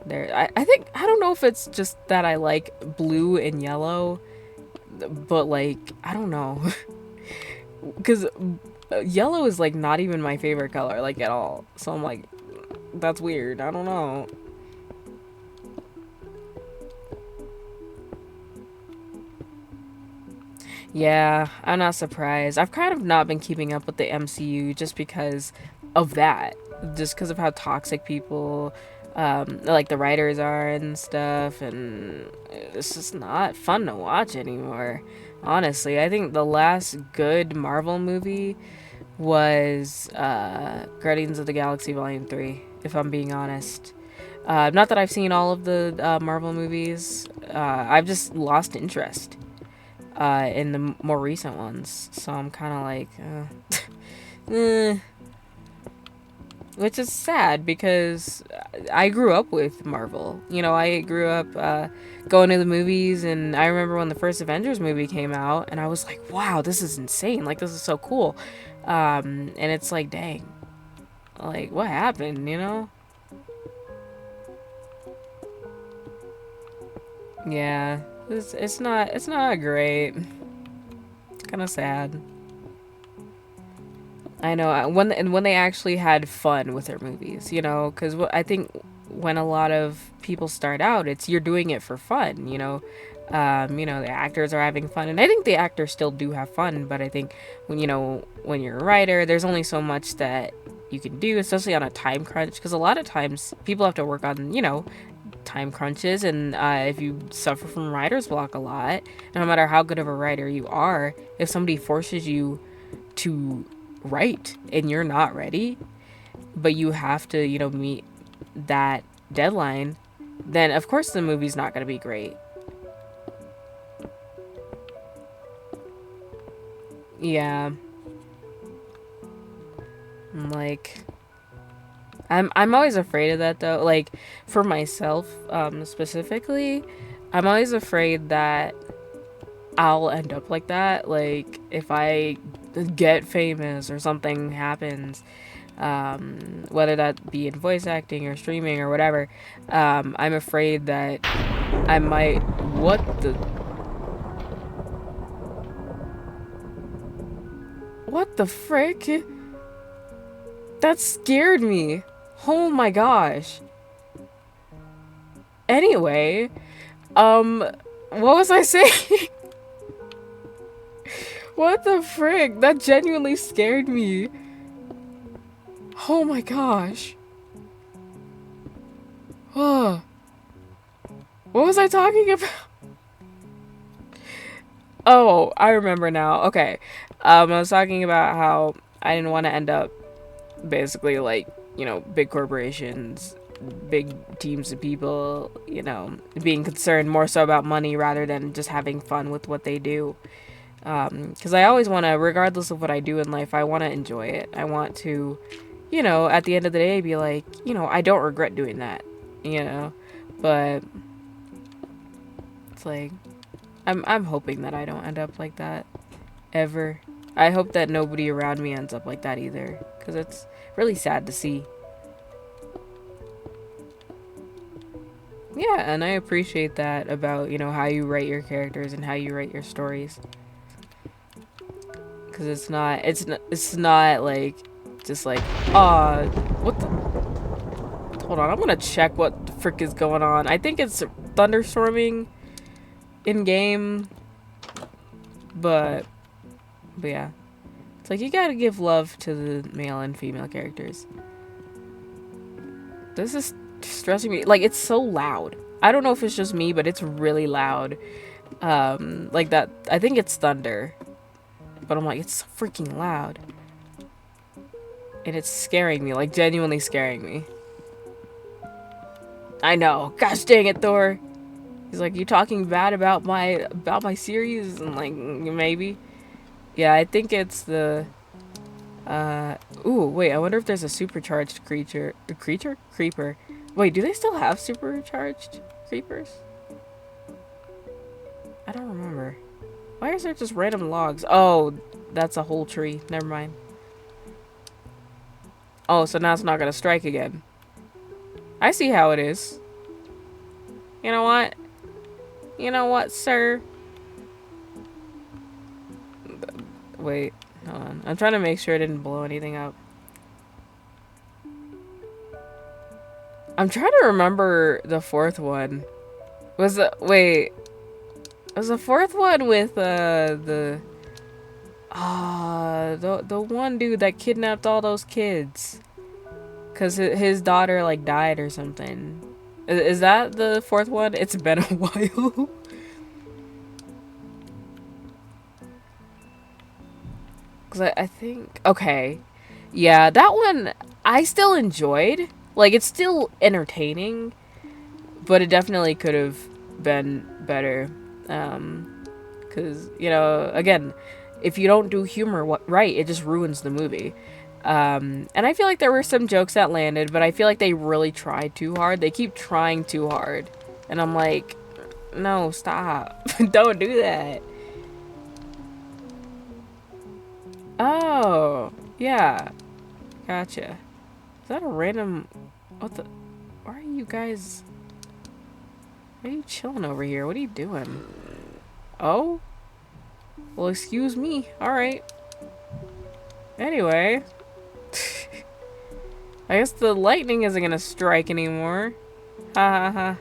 I think, I don't know if it's just that I like blue and yellow, but like, I don't know. Because yellow is like not even my favorite color, like, at all. So I'm like, that's weird. I don't know. Yeah, I'm not surprised. I've kind of not been keeping up with the MCU just because of that. Just because of how toxic people, like, the writers are and stuff, and it's just not fun to watch anymore. Honestly, I think the last good Marvel movie was Guardians of the Galaxy Volume 3, if I'm being honest. Not that I've seen all of the Marvel movies. I've just lost interest in the more recent ones. So I'm kind of like, which is sad because I grew up with Marvel. You know, I grew up going to the movies, and I remember when the first Avengers movie came out, and I was like, wow, this is insane. Like, this is so cool. And it's like, dang. Like, what happened, you know? Yeah, it's not great. It's kind of sad. I know when they actually had fun with their movies, you know, because I think when a lot of people start out, it's you're doing it for fun, you know. The actors are having fun, and I think the actors still do have fun. But I think when you're a writer, there's only so much that you can do, especially on a time crunch, because a lot of times people have to work on time crunches, and if you suffer from writer's block a lot, no matter how good of a writer you are, if somebody forces you to write and you're not ready, but you have to meet that deadline, then of course the movie's not going to be great. Yeah, like I'm always afraid of that though. Like for myself, specifically, I'm always afraid that I'll end up like that. Like if I get famous or something happens, whether that be in voice acting or streaming or whatever, I'm afraid that I might. What the frick? That scared me. Oh my gosh. Anyway, what was I saying? What the frick? That genuinely scared me. Oh my gosh. Oh, what was I talking about? Oh, I remember now. Okay. I was talking about how I didn't want to end up basically like, big corporations, big teams of people, being concerned more so about money rather than just having fun with what they do. Because I always want to, regardless of what I do in life, I want to enjoy it. I want to, at the end of the day, be like, I don't regret doing that, but it's like, I'm hoping that I don't end up like that ever. I hope that nobody around me ends up like that either, because it's really sad to see. Yeah, and I appreciate that about, how you write your characters and how you write your stories. Because it's not like, just like, what the, hold on, I'm gonna check what the frick is going on. I think it's thunderstorming in game, but yeah. It's like, you gotta give love to the male and female characters. This is stressing me. Like, it's so loud. I don't know if it's just me, but it's really loud. Like that. I think it's thunder. But I'm like, it's so freaking loud. And it's scaring me. Like, genuinely scaring me. I know. Gosh dang it, Thor. He's like, you talking bad about my series? And like, maybe. Yeah, I think it's the... Ooh, wait, I wonder if there's a supercharged creature. A creature? Creeper. Wait, do they still have supercharged creepers? I don't remember. Why is there just random logs? Oh, that's a whole tree. Never mind. Oh, so now it's not gonna strike again. I see how it is. You know what? You know what, sir? Wait, hold on. I'm trying to make sure I didn't blow anything up. I'm trying to remember the fourth one. Was the fourth one with the one dude that kidnapped all those kids? Cause his daughter like died or something. Is that the fourth one? It's been a while. Cause I think, okay, yeah, that one I still enjoyed. Like, it's still entertaining, but it definitely could have been better. Cause again, if you don't do humor right, it just ruins the movie. And I feel like there were some jokes that landed, but I feel like they really tried too hard. They keep trying too hard, and I'm like, no, stop. Don't do that. Oh, yeah. Gotcha. that a random... What the... Why are you guys... Why are you chilling over here? What are you doing? Oh? Well, excuse me. Alright. Anyway. I guess the lightning isn't gonna strike anymore. Ha ha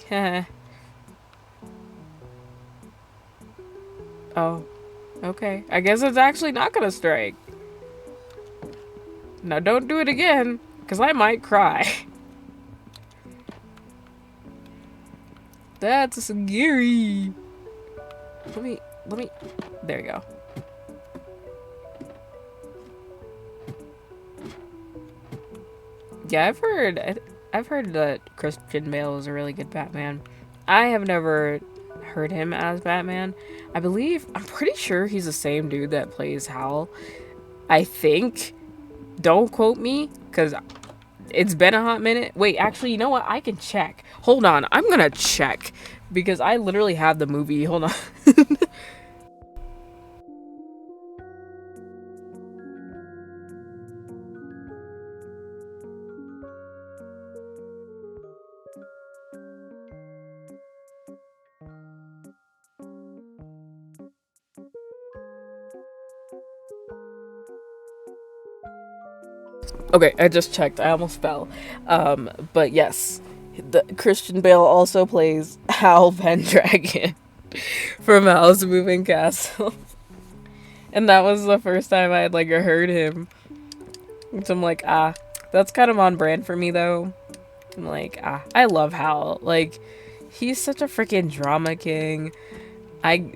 ha. Oh. Okay. I guess it's actually not gonna strike. Now don't do it again, because I might cry. That's scary. Let me, there you go. Yeah, I've heard that Christian Bale is a really good Batman. I have never heard him as Batman. I'm pretty sure he's the same dude that plays Hal. I think. Don't quote me, because it's been a hot minute. Wait, actually, you know what? I can check. Hold on, I'm gonna check, because I literally have the movie. Hold on. Okay, I just checked. I almost fell. But yes, the Christian Bale also plays Hal Pendragon from Howl's Moving Castle. And that was the first time I had like heard him. So I'm like, that's kind of on brand for me though. I'm like, I love Hal. Like, he's such a freaking drama king. I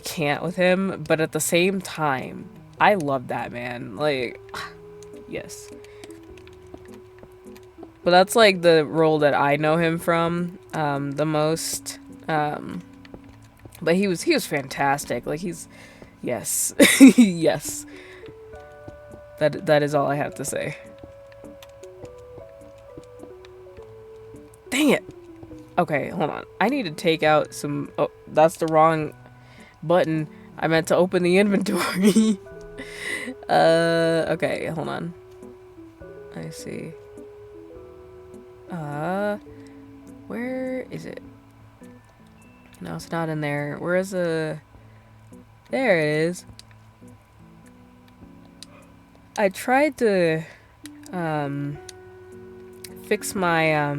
can't with him, but at the same time, I love that man. Like, yes. But that's like the role that I know him from the most. But he was fantastic. Like, he's, yes. Yes. That is all I have to say. Dang it. Okay, hold on. I need to take out some... Oh, that's the wrong button. I meant to open the inventory. Okay, hold on. I see. Where is it? No, it's not in there. Where is the... There it is. I tried to, fix my,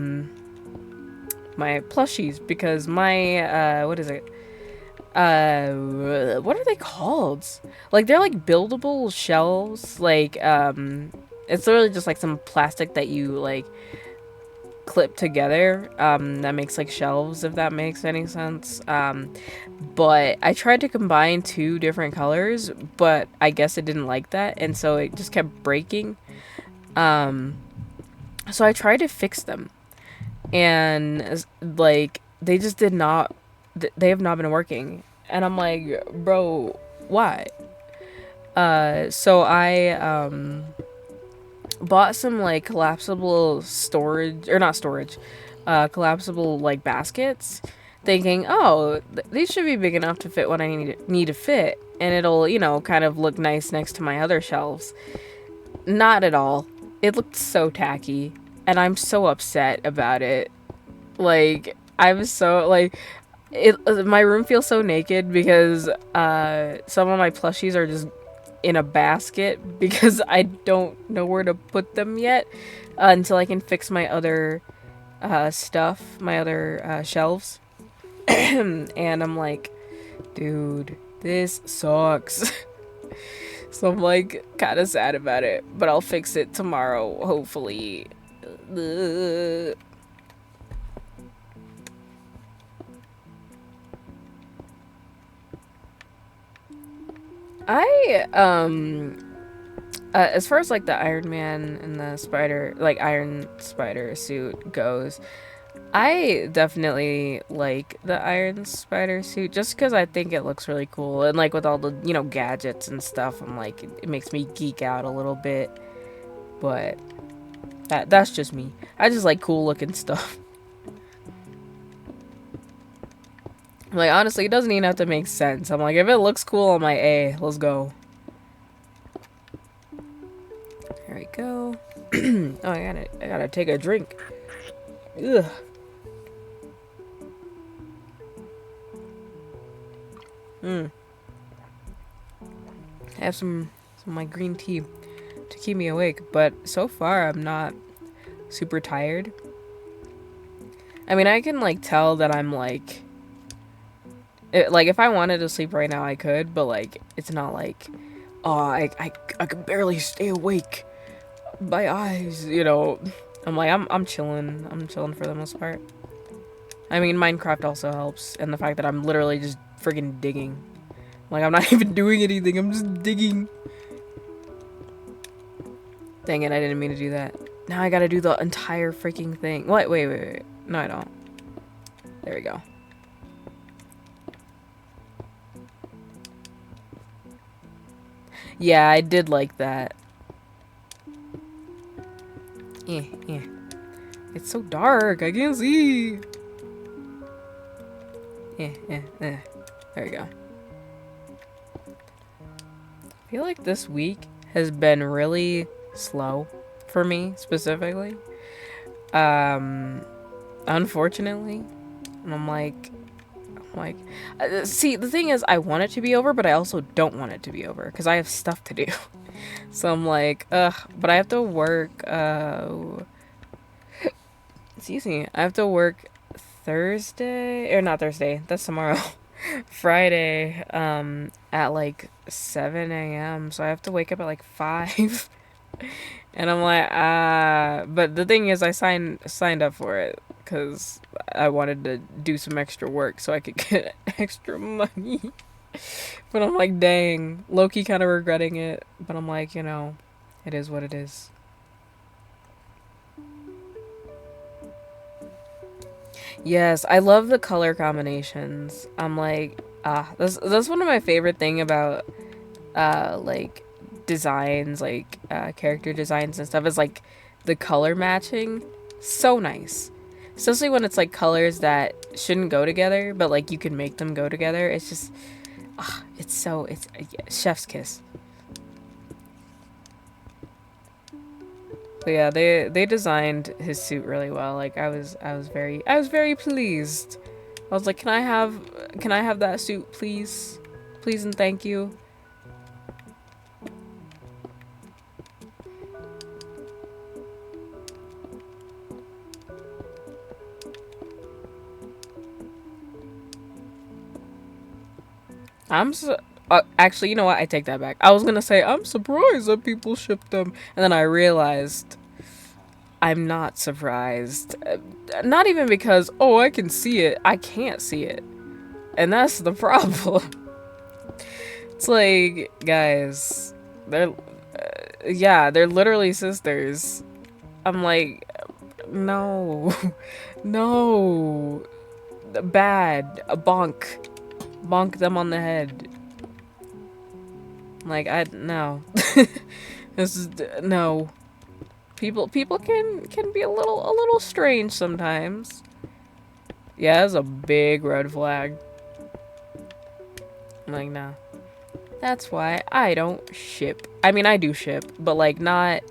my plushies because my, what is it? What are they called? Like, they're like buildable shelves. Like, it's literally just like some plastic that you like clip together, that makes like shelves, if that makes any sense. But I tried to combine two different colors, but I guess it didn't like that, and so it just kept breaking. So I tried to fix them, and like they just did not, they have not been working, and I'm like, bro, why? So I bought some like collapsible storage, or not storage, collapsible like baskets, thinking, oh, these should be big enough to fit what I need to fit, and it'll, you know, kind of look nice next to my other shelves. Not at all. It looked so tacky, and I'm so upset about it. Like, I'm so like, my room feels so naked because some of my plushies are just in a basket because I don't know where to put them yet, until I can fix my other stuff, my other shelves. And I'm like, dude, this sucks. So I'm like kind of sad about it, but I'll fix it tomorrow, hopefully. As far as like the Iron Man and the spider, like Iron Spider suit goes, I definitely like the Iron Spider suit just because I think it looks really cool, and like with all the, you know, gadgets and stuff, I'm like, it makes me geek out a little bit. But that's just me. I just like cool looking stuff. Like, honestly, it doesn't even have to make sense. I'm like, if it looks cool, I'm like, hey, let's go. There we go. Oh, I gotta take a drink. Ugh. I have some of my green tea to keep me awake, but so far I'm not super tired. I mean, I can like tell that I'm like like if I wanted to sleep right now I could, but like it's not like oh I can barely stay awake. My eyes, you know. I'm chilling. I'm chilling for the most part. I mean, Minecraft also helps, and the fact that I'm literally just friggin' digging. Like I'm not even doing anything. I'm just digging. Dang it, I didn't mean to do that. Now I gotta do the entire freaking thing. Wait. No, I don't. There we go. Yeah, I did like that. Yeah. It's so dark, I can't see. Yeah. There we go. I feel like this week has been really slow for me, specifically. Unfortunately. And I'm like, see, the thing is, I want it to be over, but I also don't want it to be over, because I have stuff to do. So I'm like, ugh, but I have to work, excuse me, I have to work Thursday, or not Thursday, that's tomorrow, Friday, at like 7 a.m., so I have to wake up at like 5, and I'm like, but the thing is, I signed up for it, because I wanted to do some extra work so I could get extra money. But I'm like, dang, low-key kind of regretting it. But I'm like, you know, it is what it is. Yes, I love the color combinations. I'm like, that's one of my favorite thing about, like, designs, like, character designs and stuff is, like, the color matching. So nice. Especially when it's, like, colors that shouldn't go together, but, like, you can make them go together. It's just, it's chef's kiss. But yeah, they designed his suit really well. Like I was very pleased. I was like, can I have that suit, please? Please and thank you. Actually, you know what? I take that back. I was gonna say I'm surprised that people ship them, and then I realized I'm not surprised. Not even because I can see it. I can't see it, and that's the problem. It's like, guys, they're literally sisters. I'm like, no, no, bad, a bonk them on the head. Like no, this is no. People can be a little strange sometimes. Yeah, that's a big red flag. I'm like, nah. That's why I don't ship. I mean, I do ship, but like not.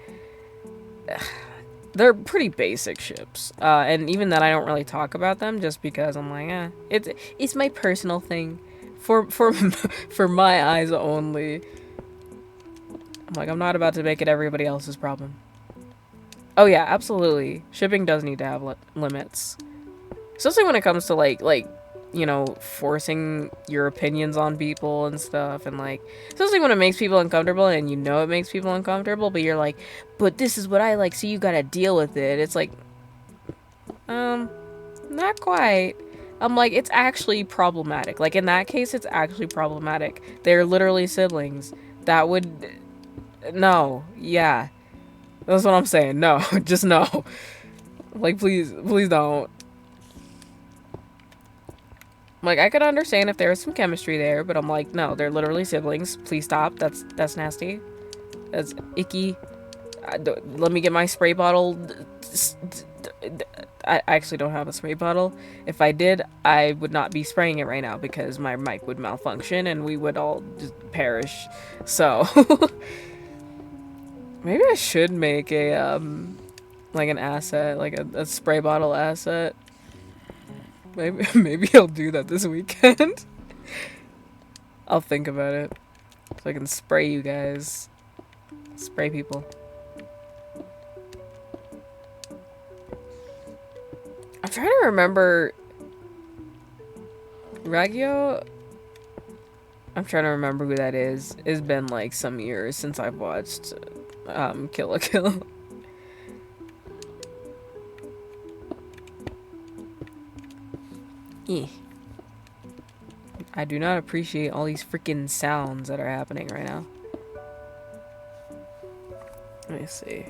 They're pretty basic ships, and even that I don't really talk about them just because I'm like, it's my personal thing, for for my eyes only. I'm like, I'm not about to make it everybody else's problem. Oh yeah, absolutely. Shipping does need to have limits, especially when it comes to like you know, forcing your opinions on people and stuff, and like especially when it makes people uncomfortable and you know it makes people uncomfortable, but you're like, but this is what I like, so you gotta deal with it. It's like, not quite. I'm like, it's actually problematic. Like in that case, it's actually problematic. They're literally siblings. That would, no, yeah, that's what I'm saying. No, just no. Like, please don't. Like, I could understand if there was some chemistry there, but I'm like, no, they're literally siblings. Please stop. That's nasty. That's icky. Let me get my spray bottle. I actually don't have a spray bottle. If I did, I would not be spraying it right now because my mic would malfunction and we would all just perish. So, Maybe I should make a, like an asset, like a spray bottle asset. Maybe I'll do that this weekend. I'll think about it. So I can spray you guys. Spray people. I'm trying to remember... Raggio? I'm trying to remember who that is. It's been like some years since I've watched Kill la Kill. Eh. I do not appreciate all these freaking sounds that are happening right now. Let me see.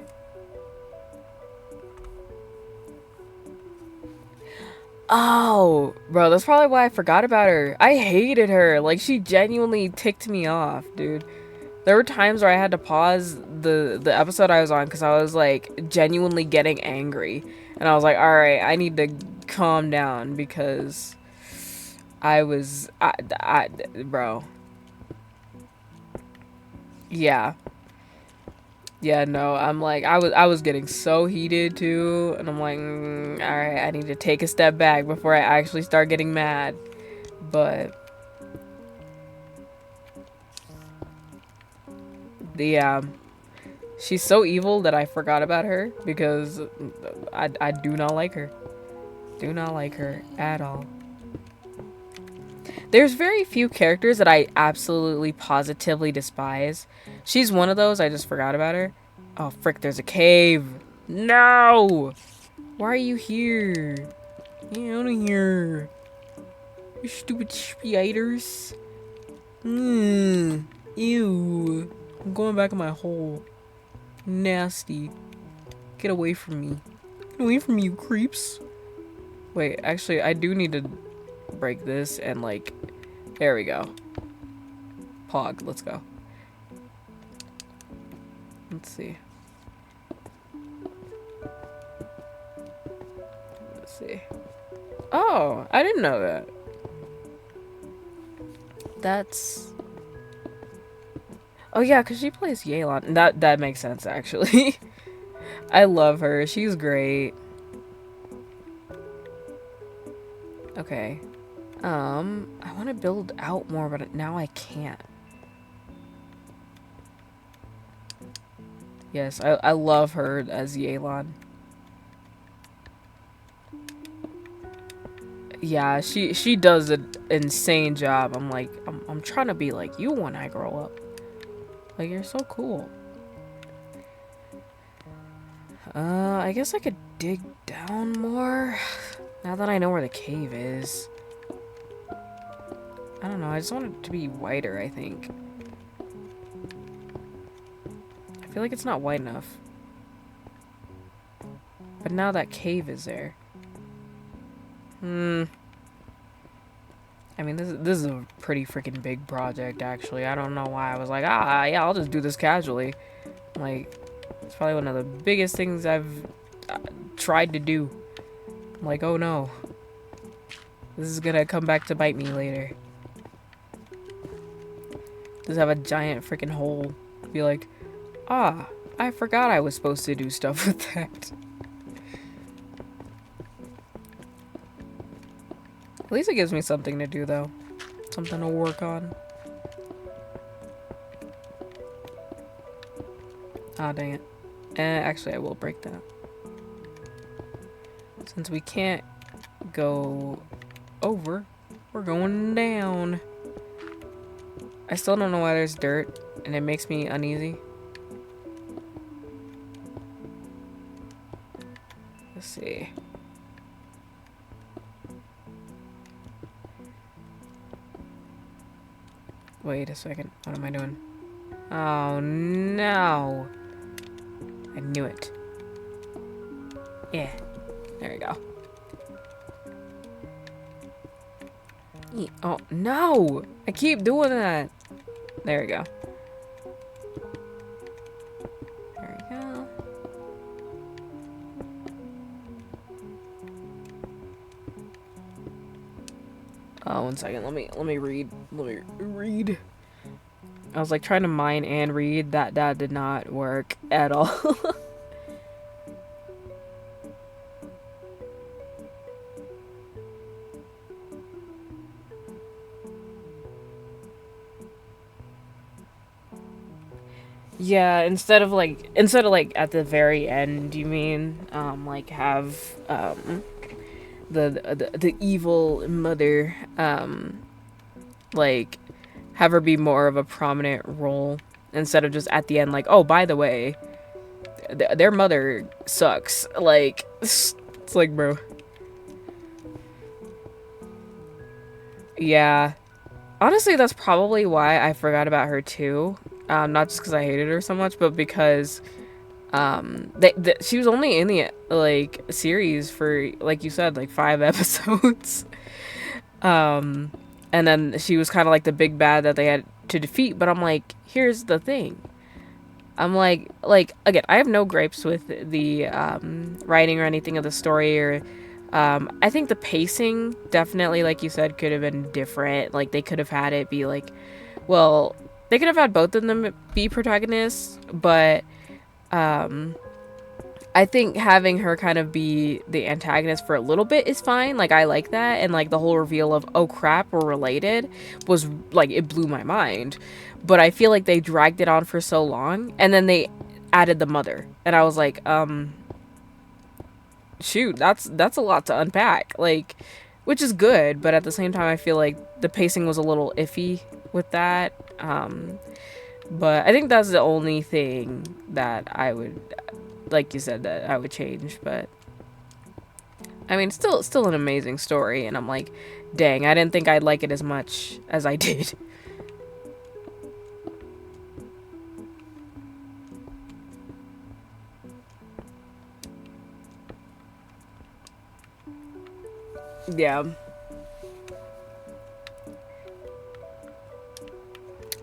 Oh, bro, that's probably why I forgot about her. I hated her. Like, she genuinely ticked me off, dude. There were times where I had to pause the episode I was on because I was, like, genuinely getting angry. And I was like, alright, I need to calm down because bro. Yeah. Yeah, no, I'm like, I was getting so heated too, and I'm like, alright, I need to take a step back before I actually start getting mad. But yeah, she's so evil that I forgot about her because I do not like her. Do not like her at all. There's very few characters that I absolutely positively despise. She's one of those. I just forgot about her. Oh, frick, there's a cave. No! Why are you here? Get out of here. You stupid spiders. Ew. I'm going back in my hole. Nasty. Get away from me. Get away from you, creeps. Wait, actually, I do need to break this and, like, there we go. Pog, let's go. Let's see. Let's see. Oh, I didn't know that. That's... Oh yeah, because she plays Yelan. That makes sense, actually. I love her. She's great. Okay. I want to build out more, but now I can't. Yes, I love her as Yelan. Yeah, she does an insane job. I'm like, I'm trying to be like you when I grow up. Like, you're so cool. I guess I could dig down more. Now that I know where the cave is. I don't know, I just want it to be whiter, I think. I feel like it's not white enough. But now that cave is there. I mean, this is a pretty freaking big project, actually. I don't know why I was like, yeah, I'll just do this casually. Like, it's probably one of the biggest things I've tried to do. I'm like, oh no. This is gonna come back to bite me later. Just have a giant freaking hole. Be like, I forgot I was supposed to do stuff with that. At least it gives me something to do, though. Something to work on. Ah, dang it. Actually, I will break that. Since we can't go over, we're going down. I still don't know why there's dirt, and it makes me uneasy. Let's see. Wait a second. What am I doing? Oh, no. I knew it. Yeah. There we go. Oh, no! I keep doing that. There we go. There we go. Oh, 1 second. Let me read. I was like trying to mine and read. That did not work at all. Yeah, instead of like at the very end, you mean like have the evil mother like have her be more of a prominent role instead of just at the end like, oh, by the way, their mother sucks. Like it's like, bro. Yeah. Honestly, that's probably why I forgot about her too. Not just because I hated her so much, but because she was only in the like series for, like you said, like 5 episodes. um and then she was kind of like the big bad that they had to defeat. But I'm like, here's the thing. I'm like again, I have no gripes with the writing or anything of the story, or I think the pacing definitely, like you said, could have been different. Like they could have had it be like, well, they could have had both of them be protagonists, but I think having her kind of be the antagonist for a little bit is fine. Like I like that, and like the whole reveal of, oh crap, we're related, was like, it blew my mind. But I feel like they dragged it on for so long, and then they added the mother, and I was like, shoot, that's a lot to unpack. Like, which is good, but at the same time, I feel like the pacing was a little iffy with that. But I think that's the only thing that I would, like you said, that I would change. But I mean, still an amazing story, and I'm like, dang, I didn't think I'd like it as much as I did. Yeah,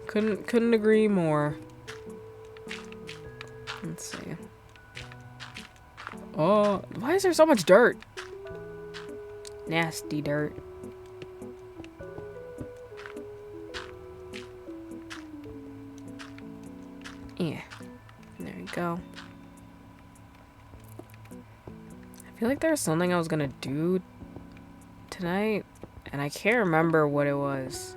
couldn't agree more. Let's see. Oh, why is there so much dirt? Nasty dirt. Yeah, there we go. I feel like there's something I was gonna do tonight, and I can't remember what it was.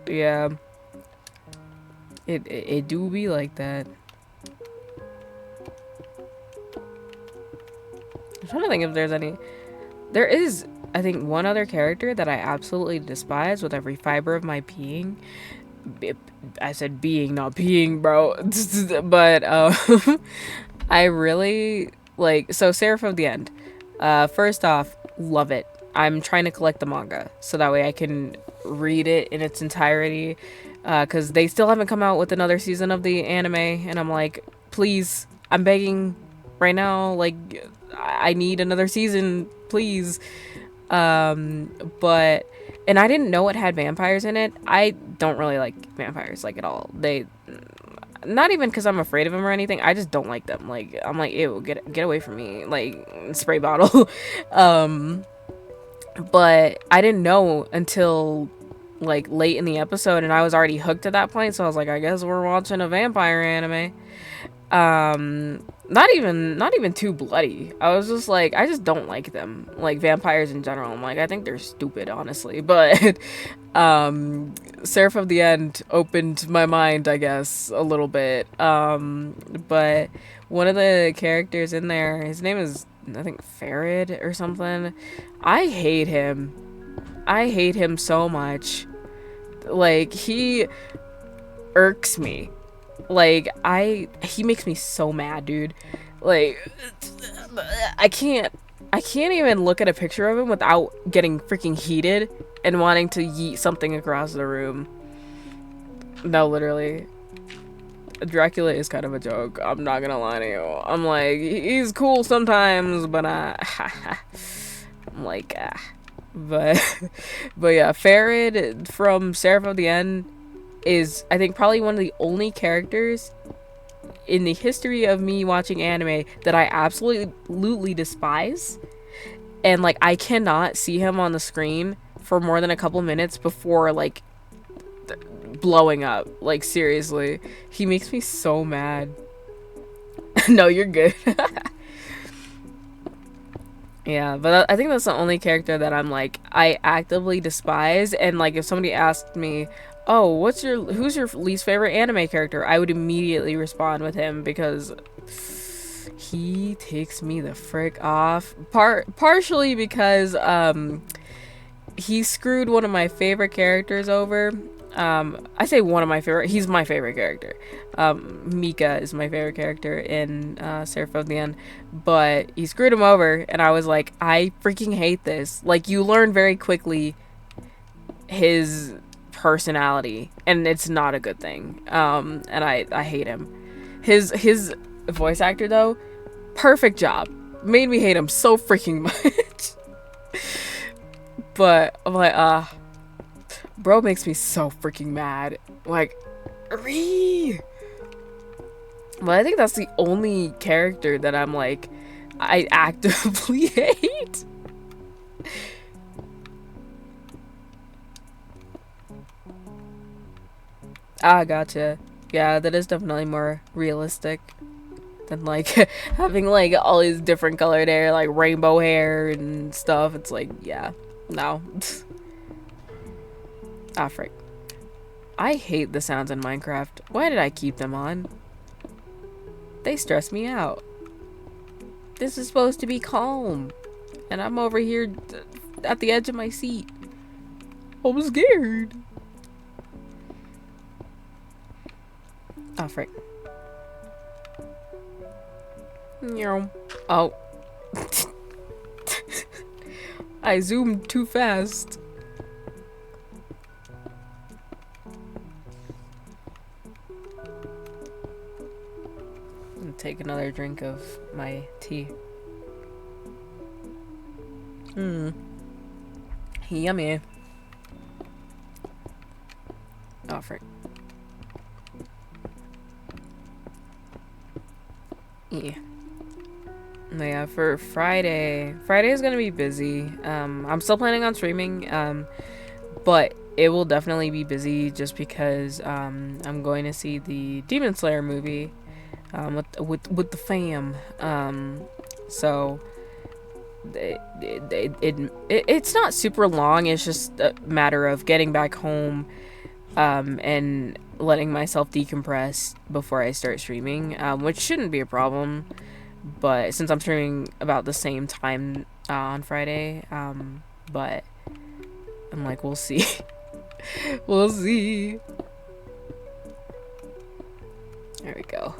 Yeah, it do be like that. I'm trying to think if there's any. There is, I think, one other character that I absolutely despise with every fiber of my being. I said being, not being, bro. But I really like, so Seraph of the End. First off, love it. I'm trying to collect the manga so that way I can read it in its entirety, because they still haven't come out with another season of the anime, and I'm like, please, I'm begging right now, like, I need another season, please. But, and I didn't know it had vampires in it. I don't really like vampires, like, at all. They, not even because I'm afraid of them or anything, I just don't like them. Like, I'm like, ew, get away from me, like, spray bottle. But I didn't know until like late in the episode, and I was already hooked at that point, so I was like, I guess we're watching a vampire anime. Not even too bloody. I was just like, I just don't like them, like vampires in general. I'm like, I think they're stupid, honestly. But Seraph of the End opened my mind, I guess, a little bit. But one of the characters in there, his name is, I think, Farid or something. I hate him. I hate him so much. Like, he irks me. Like, he makes me so mad, dude. Like, I can't even look at a picture of him without getting freaking heated and wanting to yeet something across the room. No, literally. Dracula is kind of a joke. I'm not gonna lie to you. I'm like, he's cool sometimes, but I'm like, but yeah, Farid from Seraph of the End is, I think, probably one of the only characters in the history of me watching anime that I absolutely despise. And like I cannot see him on the screen for more than a couple minutes before like blowing up. Like seriously, he makes me so mad. No, you're good. Yeah, but I think that's the only character that I'm like I actively despise. And like if somebody asked me, "Oh, who's your least favorite anime character?" I would immediately respond with him because he takes me the frick off. Partially because he screwed one of my favorite characters over. I say one of my favorite. He's my favorite character. Mika is my favorite character in Seraph of the End, but he screwed him over, and I was like, I freaking hate this. Like, you learn very quickly his personality, and it's not a good thing. And I hate him. His voice actor though, perfect job. Made me hate him so freaking much. But I'm like, bro makes me so freaking mad. Like, Ree. But I think that's the only character that I'm like, I actively hate. Ah, gotcha. Yeah, that is definitely more realistic than like having like all these different colored hair, like rainbow hair and stuff. It's like, yeah, no. Ah, frick. I hate the sounds in Minecraft. Why did I keep them on? They stress me out. This is supposed to be calm. And I'm over here at the edge of my seat. I'm scared. Oh, frick. Oh. I zoomed too fast. Take another drink of my tea. Yummy. Oh, frick. Yeah. Yeah, for Friday is gonna be busy. I'm still planning on streaming, but it will definitely be busy just because I'm going to see the Demon Slayer movie with the fam. So it's not super long. It's just a matter of getting back home and letting myself decompress before I start streaming, which shouldn't be a problem. But since I'm streaming about the same time on Friday, but I'm like, we'll see. We'll see. There we go.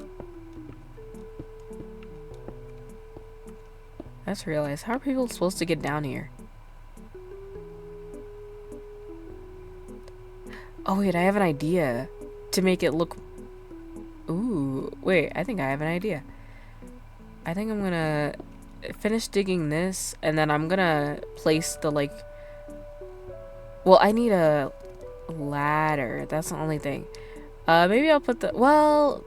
I just realized, how are people supposed to get down here? Oh wait, I have an idea to make it look... Ooh, wait, I think I have an idea. I think I'm gonna finish digging this, and then I'm gonna place the, like... Well, I need a ladder. That's the only thing. Maybe I'll put the... Well...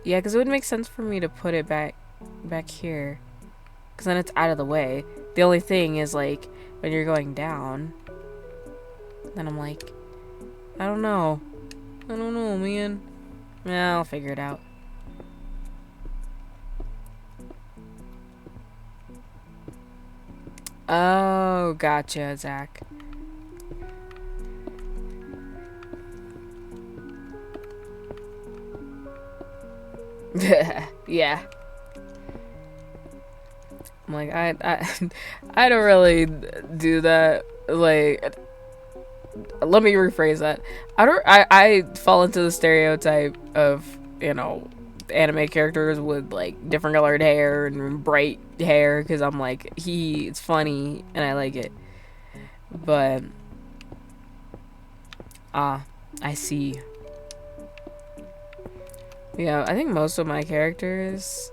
Yeah, because it would make sense for me to put it back here. Because then it's out of the way. The only thing is, like, when you're going down... Then I'm like... I don't know. I don't know, man. Yeah, I'll figure it out. Oh, gotcha, Zach. Yeah. I'm like, I don't really do that. Like, let me rephrase that. I fall into the stereotype of, you know, anime characters with like different colored hair and bright hair, because I'm like, it's funny and I like it. But I see. Yeah, I think most of my characters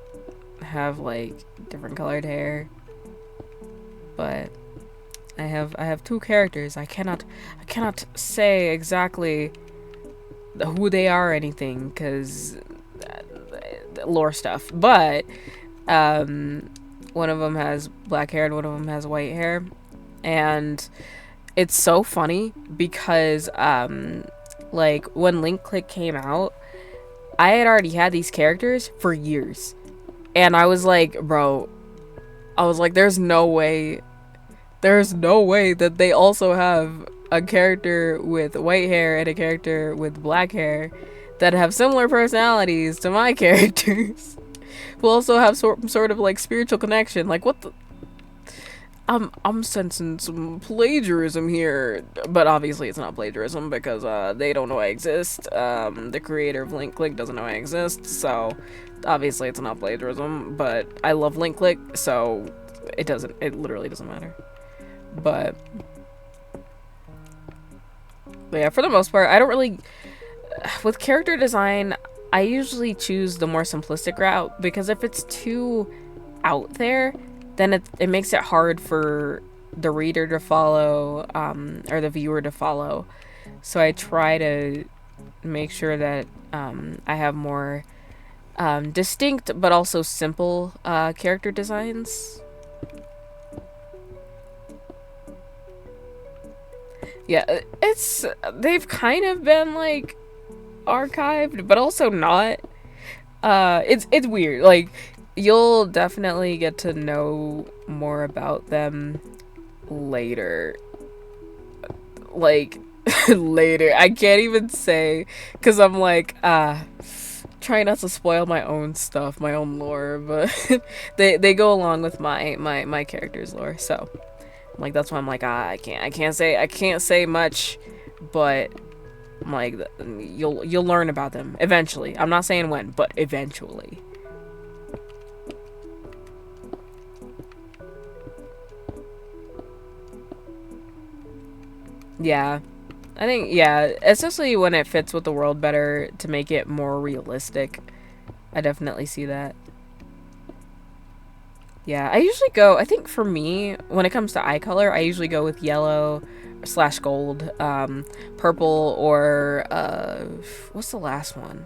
have like different colored hair, but I have two characters. I cannot say exactly who they are or anything, because lore stuff. But one of them has black hair and one of them has white hair, and it's so funny because like when Link Click came out, I had already had these characters for years, and I was like, bro, I was like, there's no way that they also have a character with white hair and a character with black hair that have similar personalities to my characters who also have sort of like spiritual connection. Like, what the? I'm sensing some plagiarism here, but obviously it's not plagiarism because they don't know I exist. The creator of Link Click doesn't know I exist, so obviously it's not plagiarism. But I love Link Click, so it literally doesn't matter. But yeah, for the most part, I don't really, with character design, I usually choose the more simplistic route, because if it's too out there, then it makes it hard for the reader to follow, or the viewer to follow. So I try to make sure that I have more distinct but also simple character designs. Yeah, they've kind of been like archived, but also not. It's weird. Like, you'll definitely get to know more about them later. Like, later. I can't even say, because I'm like, trying not to spoil my own stuff, my own lore, but they go along with my character's lore, so like that's why I'm like, I can't say much, but I'm like, you'll learn about them eventually. I'm not saying when, but eventually. Yeah, I think, yeah, especially when it fits with the world better to make it more realistic. I definitely see that. Yeah, I usually go, I think for me, when it comes to eye color, I usually go with yellow slash gold, purple, or, what's the last one?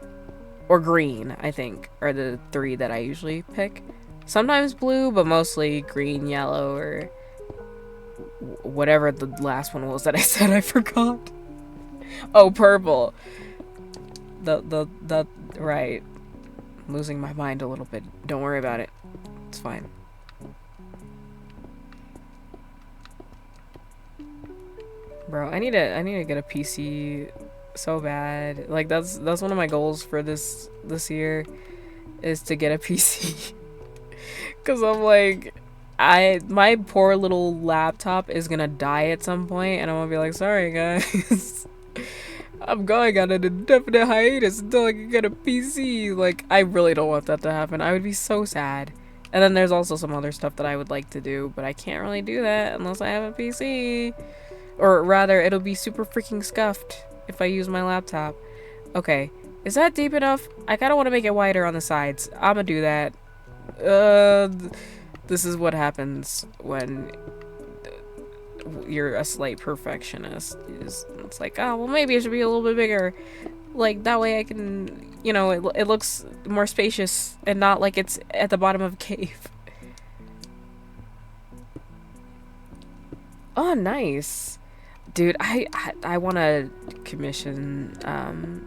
Or green, I think, are the three that I usually pick. Sometimes blue, but mostly green, yellow, or whatever the last one was that I said. I forgot. Oh, purple. Right. I'm losing my mind a little bit. Don't worry about it. It's fine. Bro, I need to get a PC so bad. Like, that's one of my goals for this year, is to get a PC. Cause I'm like, my poor little laptop is gonna die at some point, and I'm gonna be like, sorry guys, I'm going on an indefinite hiatus until I can get a PC. Like, I really don't want that to happen. I would be so sad. And then there's also some other stuff that I would like to do, but I can't really do that unless I have a PC. Or rather, it'll be super freaking scuffed if I use my laptop. Okay, is that deep enough? I kind of want to make it wider on the sides. I'm gonna do that. This is what happens when you're a slight perfectionist. It's like, oh, well, maybe it should be a little bit bigger. Like, that way I can, you know, it looks more spacious and not like it's at the bottom of a cave. Oh, nice. Dude, I want to commission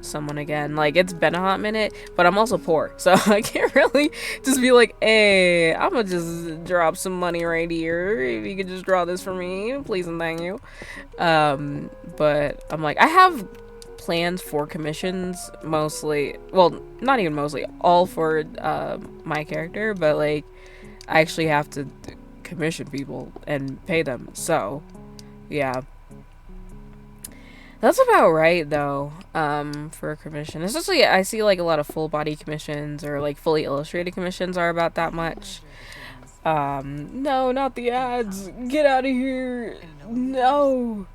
someone again. Like, it's been a hot minute, but I'm also poor, so I can't really just be like, hey, I'm gonna just drop some money right here. If you could just draw this for me, please and thank you. But I'm like, I have plans for commissions, mostly, well, not even mostly, all for my character, but like, I actually have to commission people and pay them, so yeah. That's about right, though, for a commission. Especially, I see, like, a lot of full-body commissions or, like, fully illustrated commissions are about that much. No, not the ads. Get out of here. No.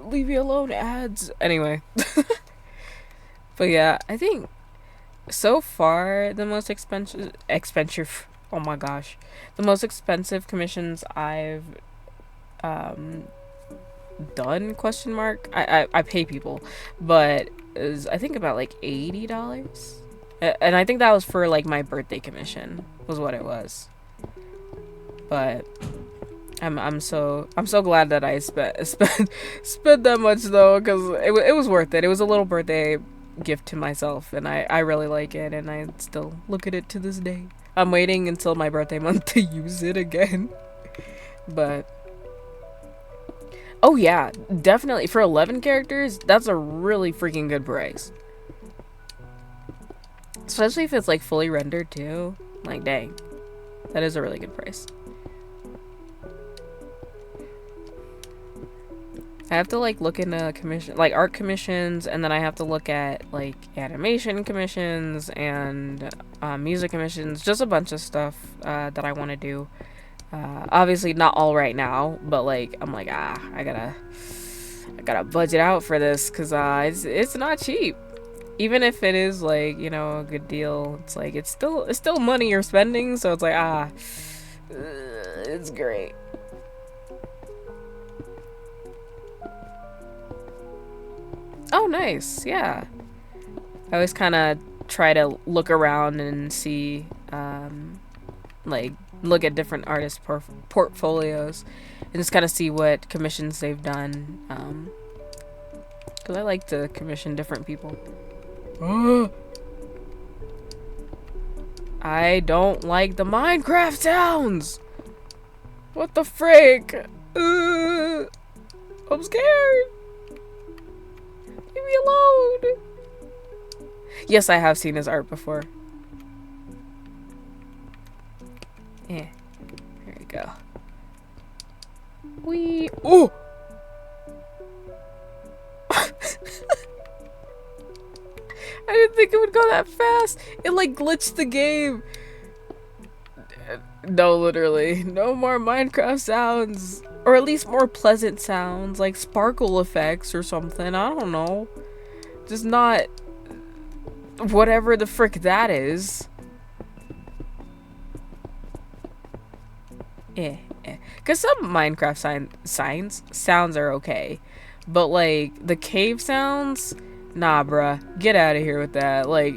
Leave me alone, ads. Anyway. But, yeah, I think so far the most expensive, oh my gosh. The most expensive commissions I've, done, question mark, I pay people, but is I think about like $80. And I think that was for like my birthday commission was what it was. But I'm so glad that I spent that much though, because it was worth it. It was a little birthday gift to myself, and I really like it, and I still look at it to this day. I'm waiting until my birthday month to use it again. But oh yeah, definitely for 11 characters, that's a really freaking good price. Especially if it's like fully rendered too. Like dang, that is a really good price. I have to like look into commission, like art commissions, and then I have to look at like animation commissions and music commissions, just a bunch of stuff that I want to do. Obviously not all right now, but like I'm like I gotta budget out for this, because it's not cheap. Even if it is like, you know, a good deal, it's like it's still money you're spending, so it's like it's great. Oh, nice. Yeah. I always kind of try to look around and see, like, look at different artist portfolios and just kind of see what commissions they've done. Because I like to commission different people. I don't like the Minecraft sounds! What the frick? I'm scared! Leave me alone! Yes, I have seen his art before. Yeah. There we go. Wee. Oh! I didn't think it would go that fast. It like glitched the game. No, literally. No more Minecraft sounds. Or at least more pleasant sounds. Like sparkle effects or something. I don't know. Just not whatever the frick that is. Because some Minecraft sounds are okay. But like the cave sounds, nah bruh. Get out of here with that. Like,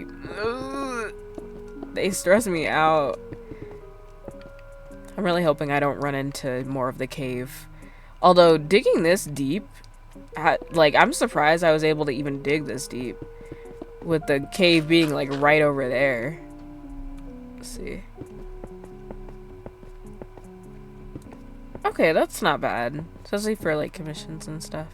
they stress me out. I'm really hoping I don't run into more of the cave. Although digging this deep, like I'm surprised I was able to even dig this deep. With the cave being like right over there. Let's see. Okay, that's not bad. Especially for like commissions and stuff.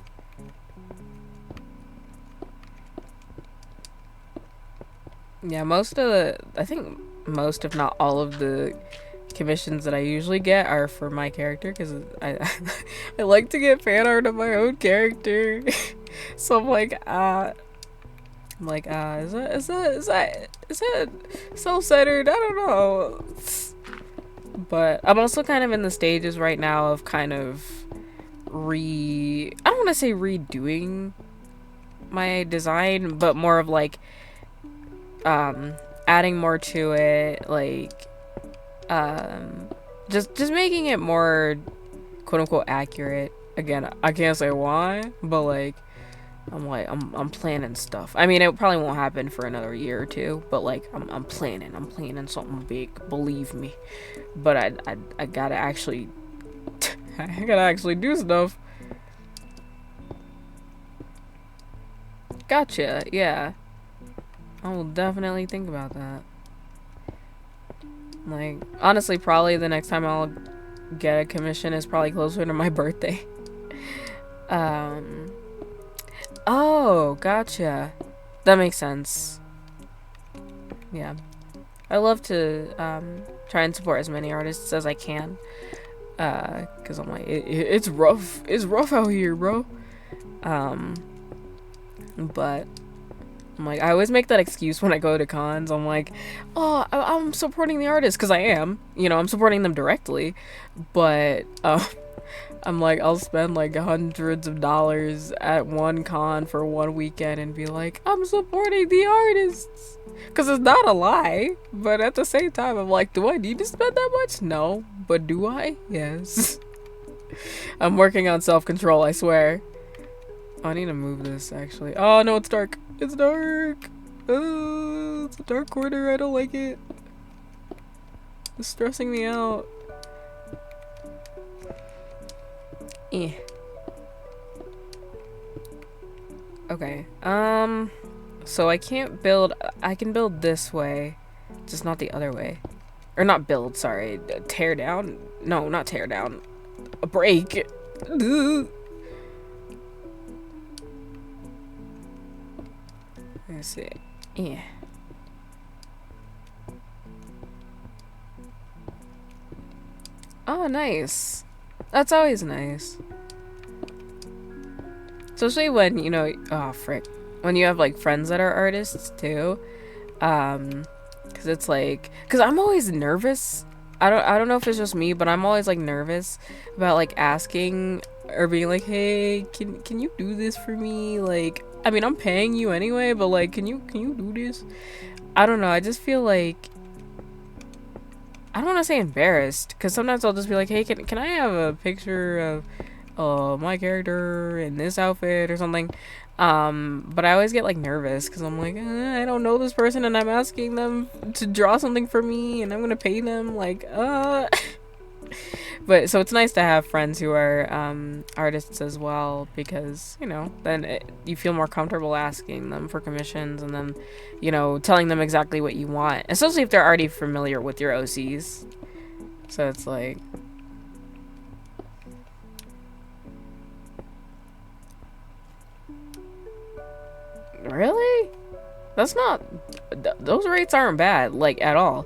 Yeah, I think most if not all of the commissions that I usually get are for my character, because I like to get fan art of my own character. So I'm like, is that self-centered? I don't know. But I'm also kind of in the stages right now of kind of I don't want to say redoing my design, but more of like adding more to it, like just making it more quote unquote accurate. Again, I can't say why, but like I'm planning stuff. I mean, it probably won't happen for another year or two, but like I'm planning something big, believe me. But I gotta actually I gotta actually do stuff. Gotcha, yeah. I will definitely think about that. Like, honestly, probably the next time I'll get a commission is probably closer to my birthday. Oh, gotcha. That makes sense. Yeah. I love to try and support as many artists as I can. Cause I'm like, it's rough. It's rough out here, bro. But I'm like, I always make that excuse when I go to cons. I'm like, oh, I'm supporting the artist, because I am. You know, I'm supporting them directly. But I'm like, I'll spend like hundreds of dollars at one con for one weekend and be like, I'm supporting the artists. Because it's not a lie. But at the same time, I'm like, do I need to spend that much? No. But do I? Yes. I'm working on self-control, I swear. Oh, I need to move this, actually. Oh, no, it's dark. It's dark. It's a dark corner. I don't like it. It's stressing me out. Eh. Okay. So I can't build. I can build this way, just not the other way. Or not build, sorry. Tear down? No, not tear down. A break. Let's see. Yeah. Oh, nice. That's always nice. Especially when, you know, oh, frick. When you have, like, friends that are artists, too. Because it's like, because I'm always nervous. I don't know if it's just me, but I'm always, like, nervous about, like, asking or being like, hey, can you do this for me? Like, I mean, I'm paying you anyway, but, like, can you do this? I don't know. I just feel like, I don't want to say embarrassed, because sometimes I'll just be like, hey, can I have a picture of my character in this outfit or something? But I always get like nervous because I'm like, I don't know this person and I'm asking them to draw something for me and I'm gonna pay them, like, But so it's nice to have friends who are artists as well, because, you know, then you feel more comfortable asking them for commissions and then, you know, telling them exactly what you want, especially if they're already familiar with your OCs. So it's like, really? That's not, those rates aren't bad, like, at all.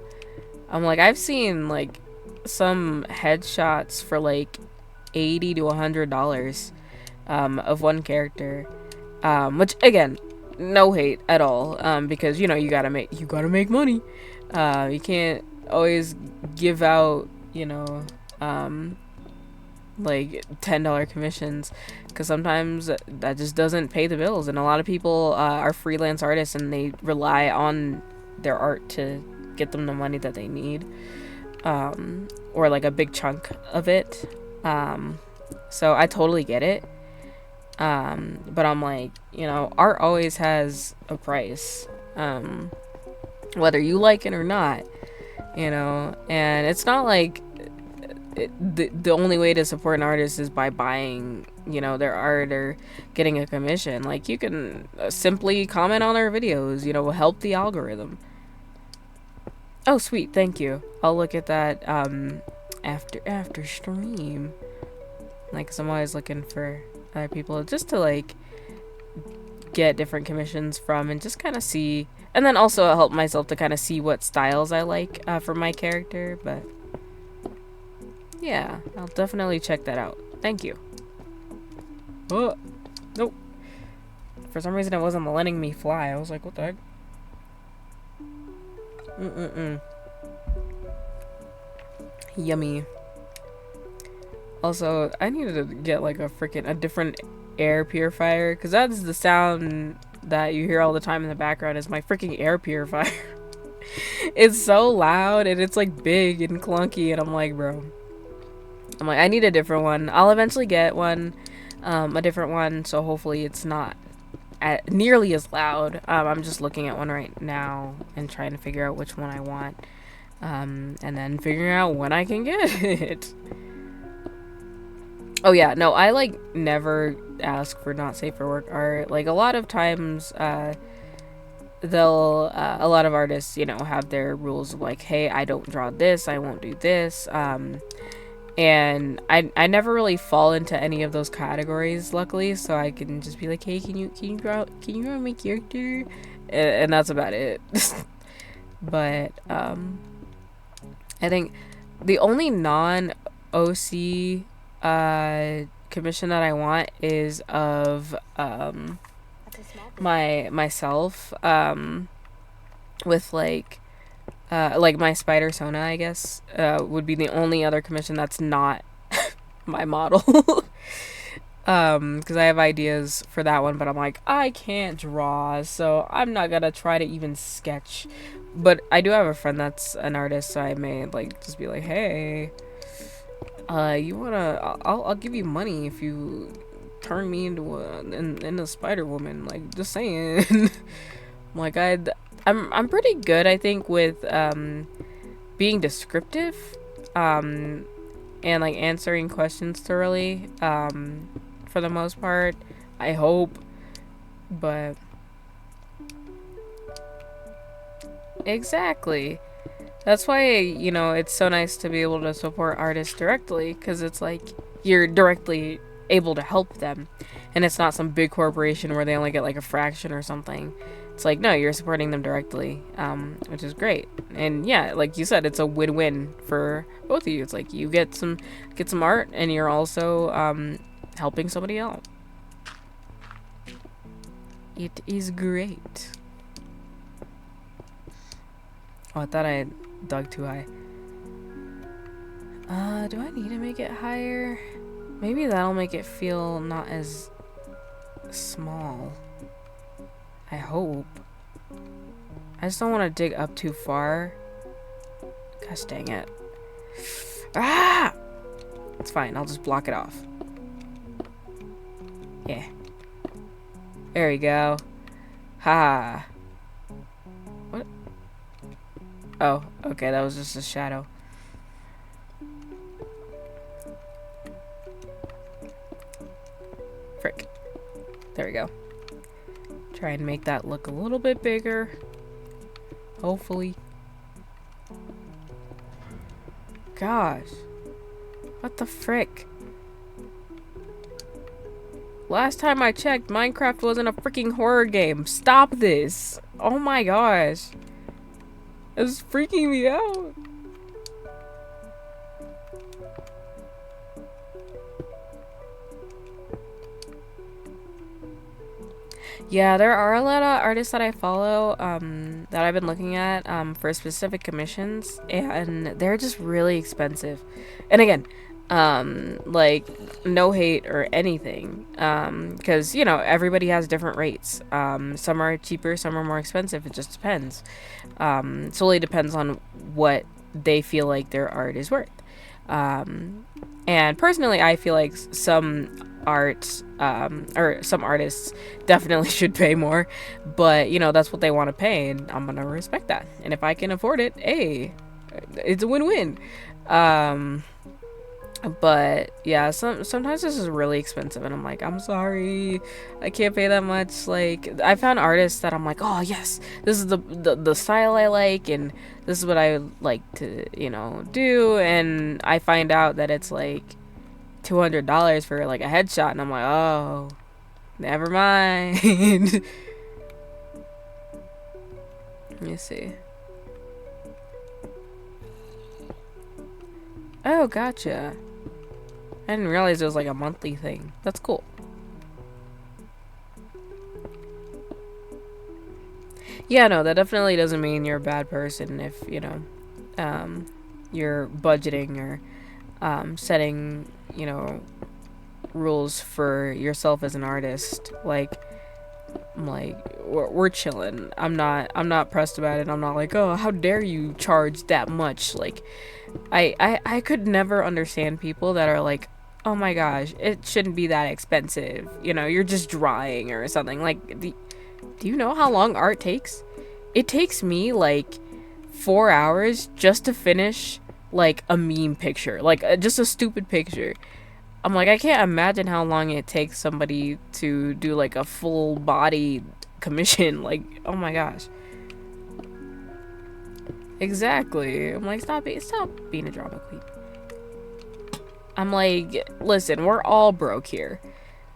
I'm like, I've seen like some headshots for like $80 to $100 of one character, which again, no hate at all, because, you know, you gotta make money. You can't always give out, you know, like $10 commissions, because sometimes that just doesn't pay the bills, and a lot of people are freelance artists and they rely on their art to get them the money that they need, or like a big chunk of it. So I totally get it, but I'm like, you know, art always has a price, whether you like it or not, you know. And it's not like the only way to support an artist is by buying, you know, their art or getting a commission. Like, you can simply comment on their videos, you know, help the algorithm. Oh, sweet, thank you. I'll look at that after stream. Like, 'cause I'm always looking for other people just to like get different commissions from and just kind of see, and then also help myself to kind of see what styles I like for my character. But yeah, I'll definitely check that out. Thank you. Oh, nope. For some reason, it wasn't letting me fly. I was like, what the heck? Yummy. Also, I needed to get like a different air purifier, because that's the sound that you hear all the time in the background is my freaking air purifier. It's so loud and it's like big and clunky, and I'm like, bro. I'm like, I need a different one. I'll eventually get one, a different one, so hopefully it's not nearly as loud. I'm just looking at one right now and trying to figure out which one I want, and then figuring out when I can get it. Oh yeah, no, I like never ask for not safe for work art. Like, a lot of times, a lot of artists, you know, have their rules of like, hey, I don't draw this, I won't do this, and I never really fall into any of those categories, luckily, so I can just be like, hey, can you draw my character, and that's about it. But I think the only non-OC commission that I want is of myself, with like my spider Sona, I guess, would be the only other commission that's not my model. Because I have ideas for that one, but I'm like, I can't draw, so I'm not gonna try to even sketch. But I do have a friend that's an artist, so I may like just be like, hey, you wanna, I'll give you money if you turn me into Spider Woman. Like, just saying. Like, I'm pretty good, I think, with being descriptive, and like answering questions thoroughly. For the most part, I hope. But exactly. That's why, it's so nice to be able to support artists directly, because it's like you're directly able to help them. And it's not some big corporation where they only get like a fraction or something. It's like, no, you're supporting them directly, which is great. And yeah, like you said, it's a win-win for both of you. It's like you get some art, and you're also helping somebody out. It is great. Oh, I thought I dug too high. Do I need to make it higher? Maybe that'll make it feel not as small. I hope. I just don't want to dig up too far. Gosh dang it. Ah! It's fine. I'll just block it off. Yeah. There we go. Ha. What? Oh, okay. That was just a shadow. Frick. There we go. Try and make that look a little bit bigger. Hopefully. Gosh. What the frick? Last time I checked, Minecraft wasn't a freaking horror game. Stop this. Oh my gosh. It's freaking me out. Yeah, there are a lot of artists that I follow that I've been looking at for specific commissions, and they're just really expensive. And again, like, no hate or anything, because everybody has different rates. Some are cheaper, some are more expensive. It just depends. Solely depends on what they feel like their art is worth. And personally, I feel like some art or some artists definitely should pay more, but that's what they want to pay, and I'm gonna respect that. And if I can afford it, hey, it's a win-win. But yeah, sometimes this is really expensive, and I'm like, I'm sorry, I can't pay that much. Like, I found artists that I'm like, oh yes, this is the style I like, and this is what I like to do, and I find out that it's like $200 for like a headshot, and I'm like, oh, never mind. Let me see. Oh, gotcha. I didn't realize it was like a monthly thing. That's cool. Yeah, no, that definitely doesn't mean you're a bad person if you're budgeting or setting rules for yourself as an artist. Like we're chilling. I'm not pressed about it. I'm not like, oh, how dare you charge that much. Like I could never understand people that are like, oh my gosh, it shouldn't be that expensive, you're just drawing or something. Like, do you know how long art takes? It takes me like 4 hours just to finish like a meme picture, like just a stupid picture. I'm like, I can't imagine how long it takes somebody to do like a full body commission. Like, oh my gosh. Exactly. I'm like, stop being a drama queen. I'm like, listen, we're all broke here,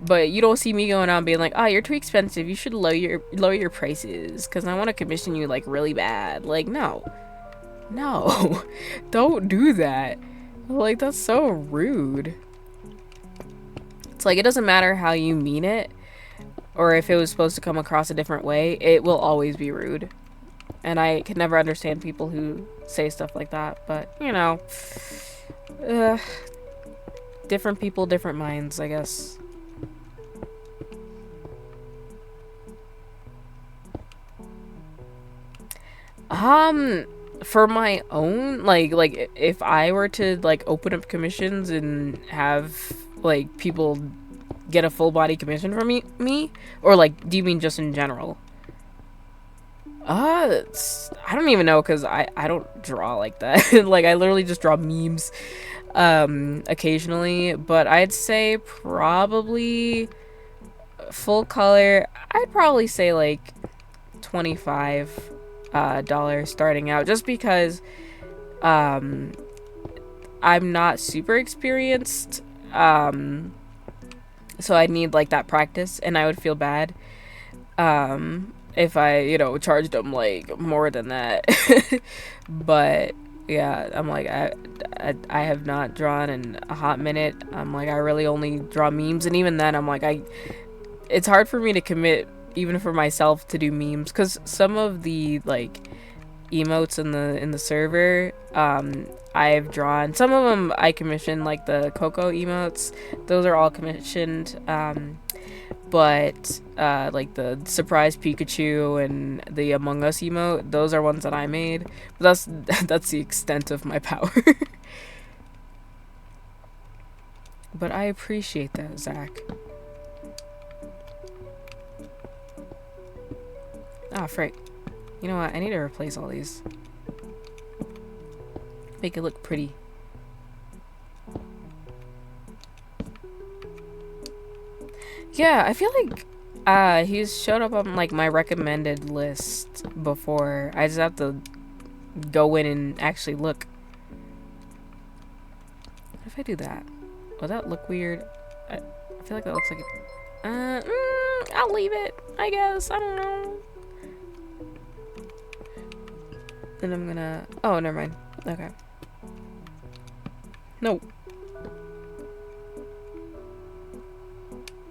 but you don't see me going out and being like, oh, you're too expensive, you should lower your prices because I want to commission you like really bad. Like, no, don't do that. Like, that's so rude. It's like, it doesn't matter how you mean it or if it was supposed to come across a different way, it will always be rude. And I can never understand people who say stuff like that, but different people, different minds, I guess. For my own, like if I were to like open up commissions and have like people get a full body commission from me? Or like, do you mean just in general? I don't even know, because I don't draw like that. Like, I literally just draw memes occasionally, but I'd say probably full color. I'd probably say like $25 dollars starting out, just because I'm not super experienced, so I need like that practice, and I would feel bad if I, charged them like more than that. But yeah, I'm like, I have not drawn in a hot minute. I'm like, I really only draw memes, and even then I'm like, it's hard for me to commit, even for myself, to do memes, because some of the like emotes in the server, I've drawn. Some of them I commissioned, like the Coco emotes. Those are all commissioned. But like the surprise Pikachu and the Among Us emote, those are ones that I made. But that's the extent of my power. But I appreciate that, Zach. Ah, frick. You know what? I need to replace all these. Make it look pretty. Yeah, I feel like he's showed up on like my recommended list before. I just have to go in and actually look. What if I do that? Will that look weird? I feel like that looks like it. I'll leave it, I guess. I don't know. Then I'm gonna... Oh, never mind. Okay. No.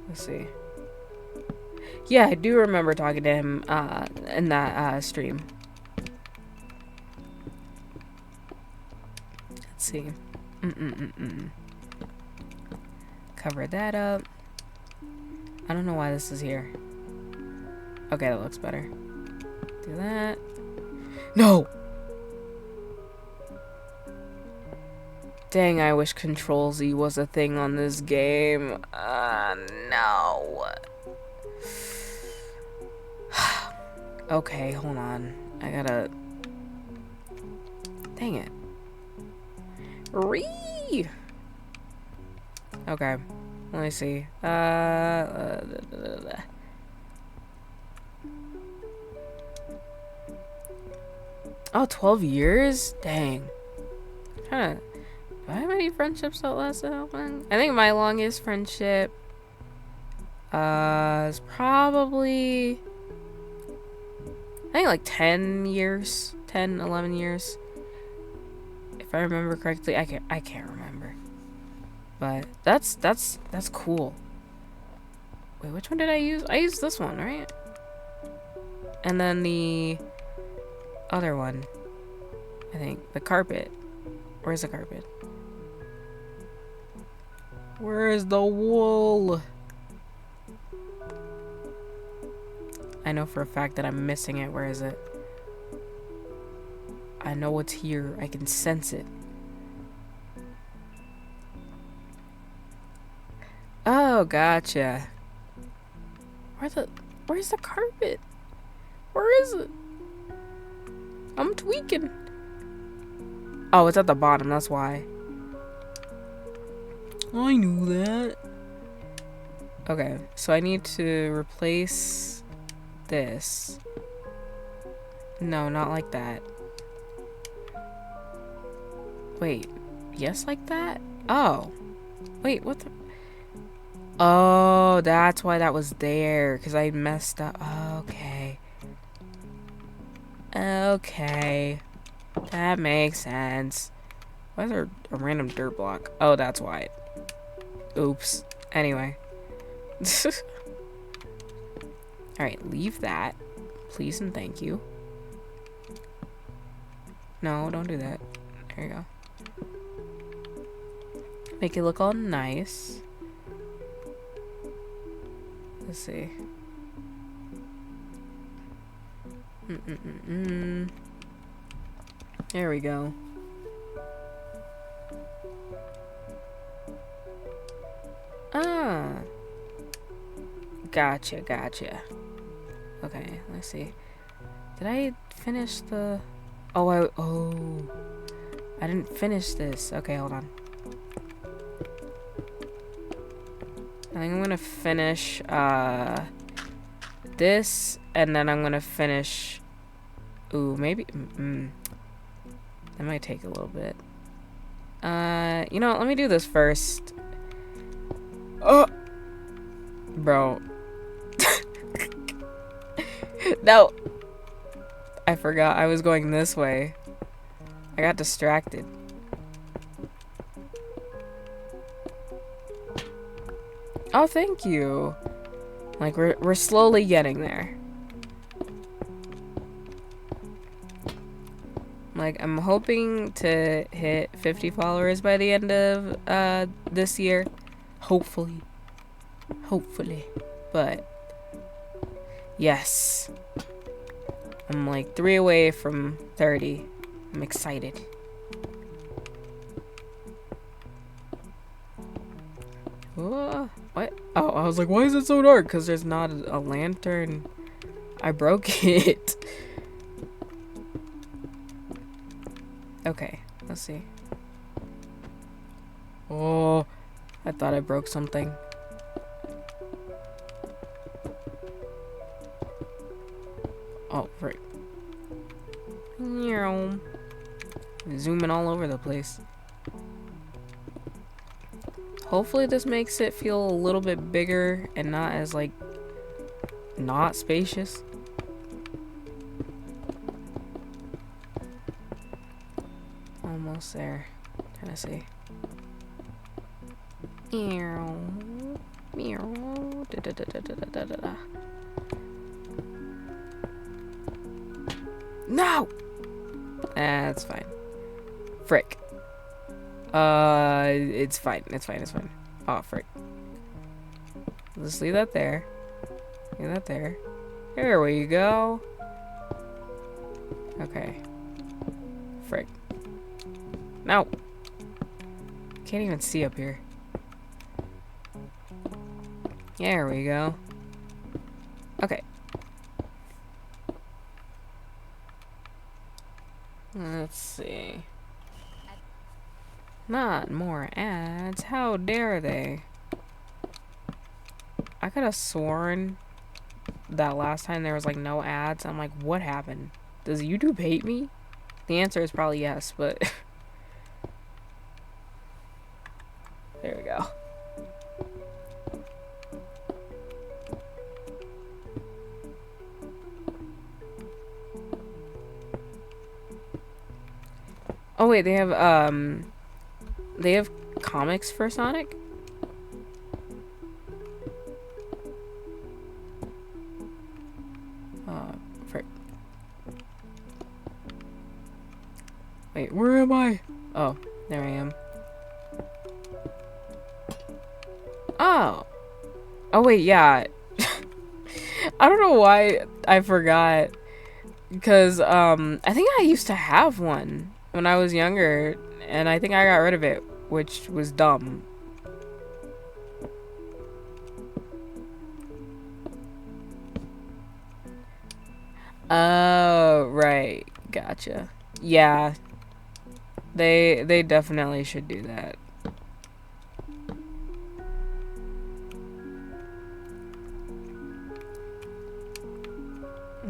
Let's see. Yeah, I do remember talking to him in that stream. Let's see. Cover that up. I don't know why this is here. Okay, that looks better. Do that. No! Dang, I wish Control-Z was a thing on this game. No. Okay, hold on. I gotta... Dang it. Okay. Let me see. Oh, 12 years? Dang. Huh. Do I have any friendships that lasted that long? I think my longest friendship is probably, I think like 10 years. 10, 11 years. If I remember correctly. I can't remember. But that's cool. Wait, which one did I use? I used this one, right? And then the other one. I think. The carpet. Where's the carpet? Where's the wool? I know for a fact that I'm missing it. Where is it? I know it's here. I can sense it. Oh, gotcha. Where's the carpet? Where is it? I'm tweaking. Oh, it's at the bottom, that's why. I knew that. Okay, so I need to replace this. No, not like that. Wait, yes, like that? Oh. Wait, what the? Oh, that's why that was there, because I messed up. Okay. Okay. That makes sense. Why is there a random dirt block? Oh, that's why. Oops. Anyway. Alright, leave that. Please and thank you. No, don't do that. There you go. Make it look all nice. Let's see. There we go. Ah. Gotcha. Okay, let's see. Did I finish the... Oh, I didn't finish this. Okay, hold on. I think I'm gonna finish, this, and then I'm gonna finish... Ooh, maybe... That might take a little bit. You know what, let me do this first. Oh! Bro. No! I forgot I was going this way. I got distracted. Oh, thank you. Like, we're slowly getting there. Like, I'm hoping to hit 50 followers by the end of this year. Hopefully. But yes. I'm like 3 away from 30. I'm excited. What? Oh, I was like, why is it so dark? Because there's not a lantern. I broke it. Okay, let's see. Oh, I thought I broke something. Oh, right. Zooming all over the place. Hopefully this makes it feel a little bit bigger and not as, like, not spacious. Almost there. Trying to see. No! That's fine. Frick. It's fine. Oh, frick. Let's leave that there. Leave that there. There we go. Okay. Frick. No! Can't even see up here. There we go. Okay. Let's see. Not more ads. How dare they? I could have sworn that last time there was like no ads. I'm like, what happened? Does YouTube hate me? The answer is probably yes, but there we go. Oh wait, they have comics for Sonic? Frick. Wait, where am I? Oh, there I am. Oh. Oh wait, yeah. I don't know why I forgot. Because, I think I used to have one when I was younger, and I think I got rid of it, which was dumb. Oh, right. Gotcha. Yeah. They definitely should do that.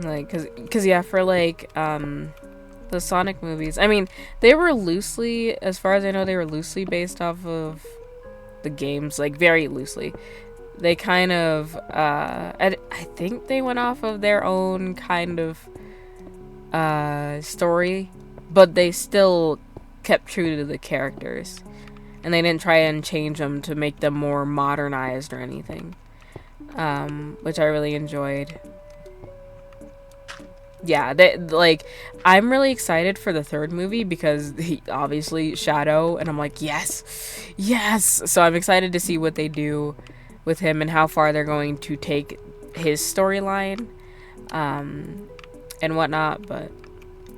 Like, cause yeah, for like, the Sonic movies, I mean, they were loosely, as far as I know, they were loosely based off of the games, like, very loosely. They kind of, I think they went off of their own kind of, story, but they still kept true to the characters. And they didn't try and change them to make them more modernized or anything. Which I really enjoyed. Yeah, like, I'm really excited for the third movie because he obviously Shadow, and I'm like, yes. So I'm excited to see what they do with him and how far they're going to take his storyline, and whatnot. But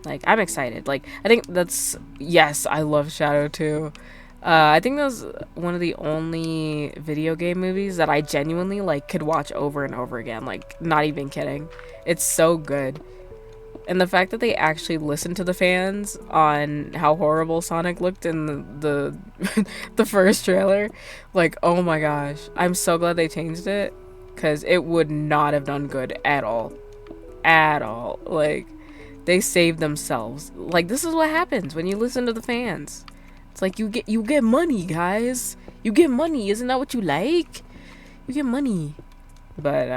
like, I'm excited. Like, I think that's, yes, I love Shadow too. I think that was one of the only video game movies that I genuinely like could watch over and over again. Like, not even kidding. It's so good. And the fact that they actually listened to the fans on how horrible Sonic looked in the first trailer, like, oh my gosh, I'm so glad they changed it, because it would not have done good at all, at all. Like, they saved themselves. Like, this is what happens when you listen to the fans. It's like you get money, guys. You get money. Isn't that what you like? You get money. But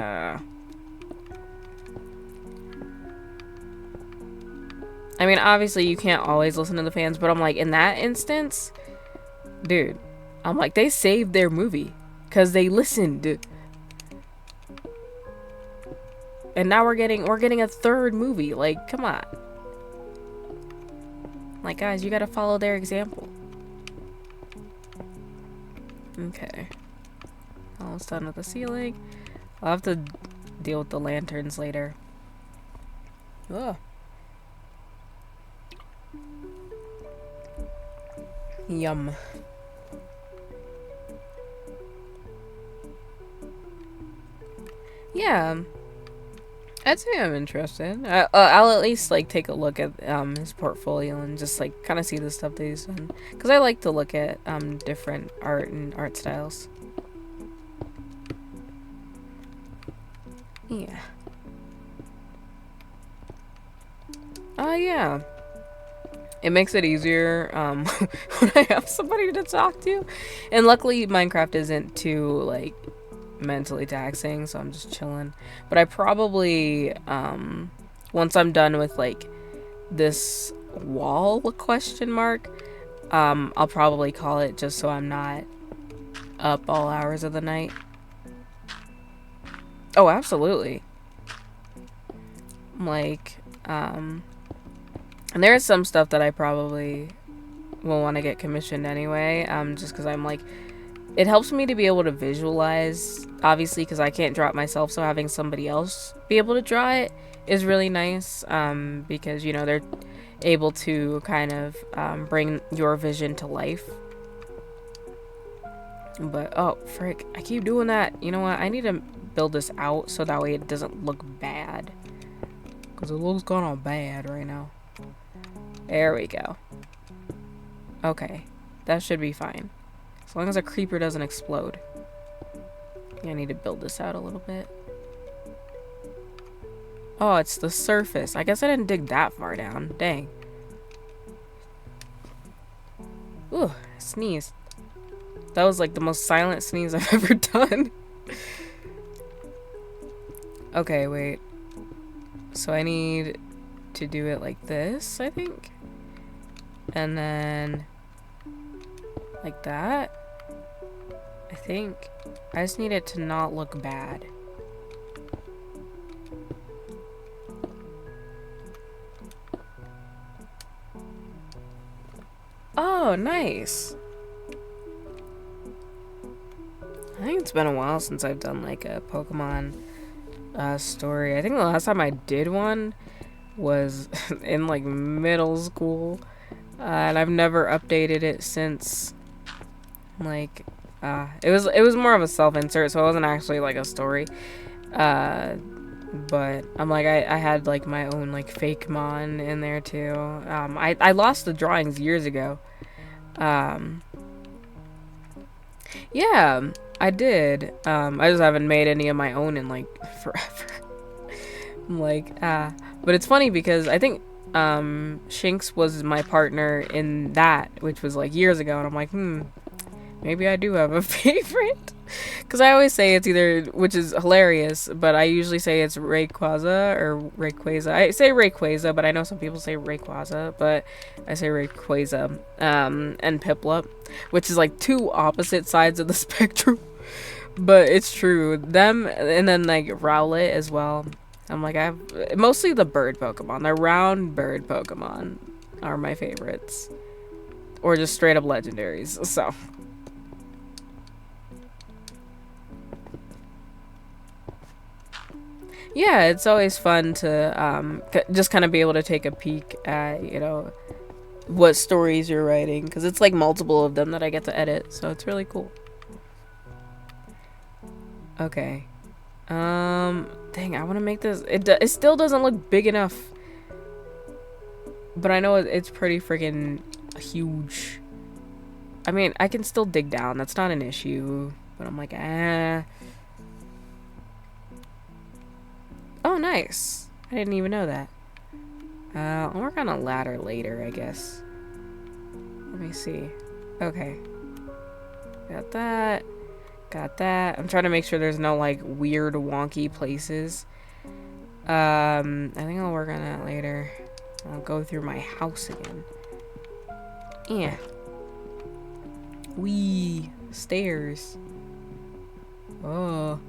I mean, obviously you can't always listen to the fans, but I'm like, in that instance, dude, I'm like, they saved their movie because they listened. And now we're getting a third movie. Like, come on. Like, guys, you gotta follow their example. Okay. Almost done with the ceiling. I'll have to deal with the lanterns later. Ugh. Yum. Yeah. I'd say I'm interested. I'll at least like take a look at his portfolio and just like kind of see the stuff that he's done, because I like to look at different art and art styles. Yeah. Yeah. It makes it easier when I have somebody to talk to, and luckily Minecraft isn't too like mentally taxing, so I'm just chilling. But I probably once I'm done with like this wall question mark, I'll probably call it, just so I'm not up all hours of the night. Oh, absolutely. Like and there's some stuff that I probably will want to get commissioned anyway, just because I'm like, it helps me to be able to visualize, obviously, because I can't draw it myself, so having somebody else be able to draw it is really nice, because, you know, they're able to kind of bring your vision to life. But, oh, frick, I keep doing that. You know what, I need to build this out so that way it doesn't look bad, because it looks kind of bad right now. There we go. Okay, that should be fine. As long as a creeper doesn't explode. Yeah, I need to build this out a little bit. Oh, it's the surface. I guess I didn't dig that far down. Dang. Ooh, I sneezed. That was like the most silent sneeze I've ever done. Okay, wait. So I need to do it like this, I think. And then like that. I think. I just need it to not look bad. Oh, nice. I think it's been a while since I've done like a Pokemon story. I think the last time I did one was in like middle school, and I've never updated it since. Like, it was more of a self-insert, so it wasn't actually like a story. But I'm like, I had like my own like fake mon in there too. I lost the drawings years ago. Yeah, I did. I just haven't made any of my own in like forever. I'm like, but it's funny because I think Shinx was my partner in that, which was like years ago, and I'm like, maybe I do have a favorite. Because I always say it's either, which is hilarious, but I usually say it's Rayquaza or Rayquaza. I say Rayquaza, but I know some people say Rayquaza, but I say Rayquaza. And Piplup, which is like two opposite sides of the spectrum. But it's true. Them, and then like Rowlet as well. I'm like, I have mostly the bird Pokemon. The round bird Pokemon are my favorites. Or just straight up legendaries, so. Yeah, it's always fun to just kind of be able to take a peek at, you know, what stories you're writing, because it's like multiple of them that I get to edit, so it's really cool. Okay. Dang, I want to make this. It still doesn't look big enough, but I know it's pretty freaking huge. I mean, I can still dig down. That's not an issue, but I'm like, Oh, nice. I didn't even know that. I'll work on a ladder later, I guess. Let me see. Okay. Got that. Got that. I'm trying to make sure there's no, like, weird, wonky places. I think I'll work on that later. I'll go through my house again. Yeah. Wee. Stairs. Oh.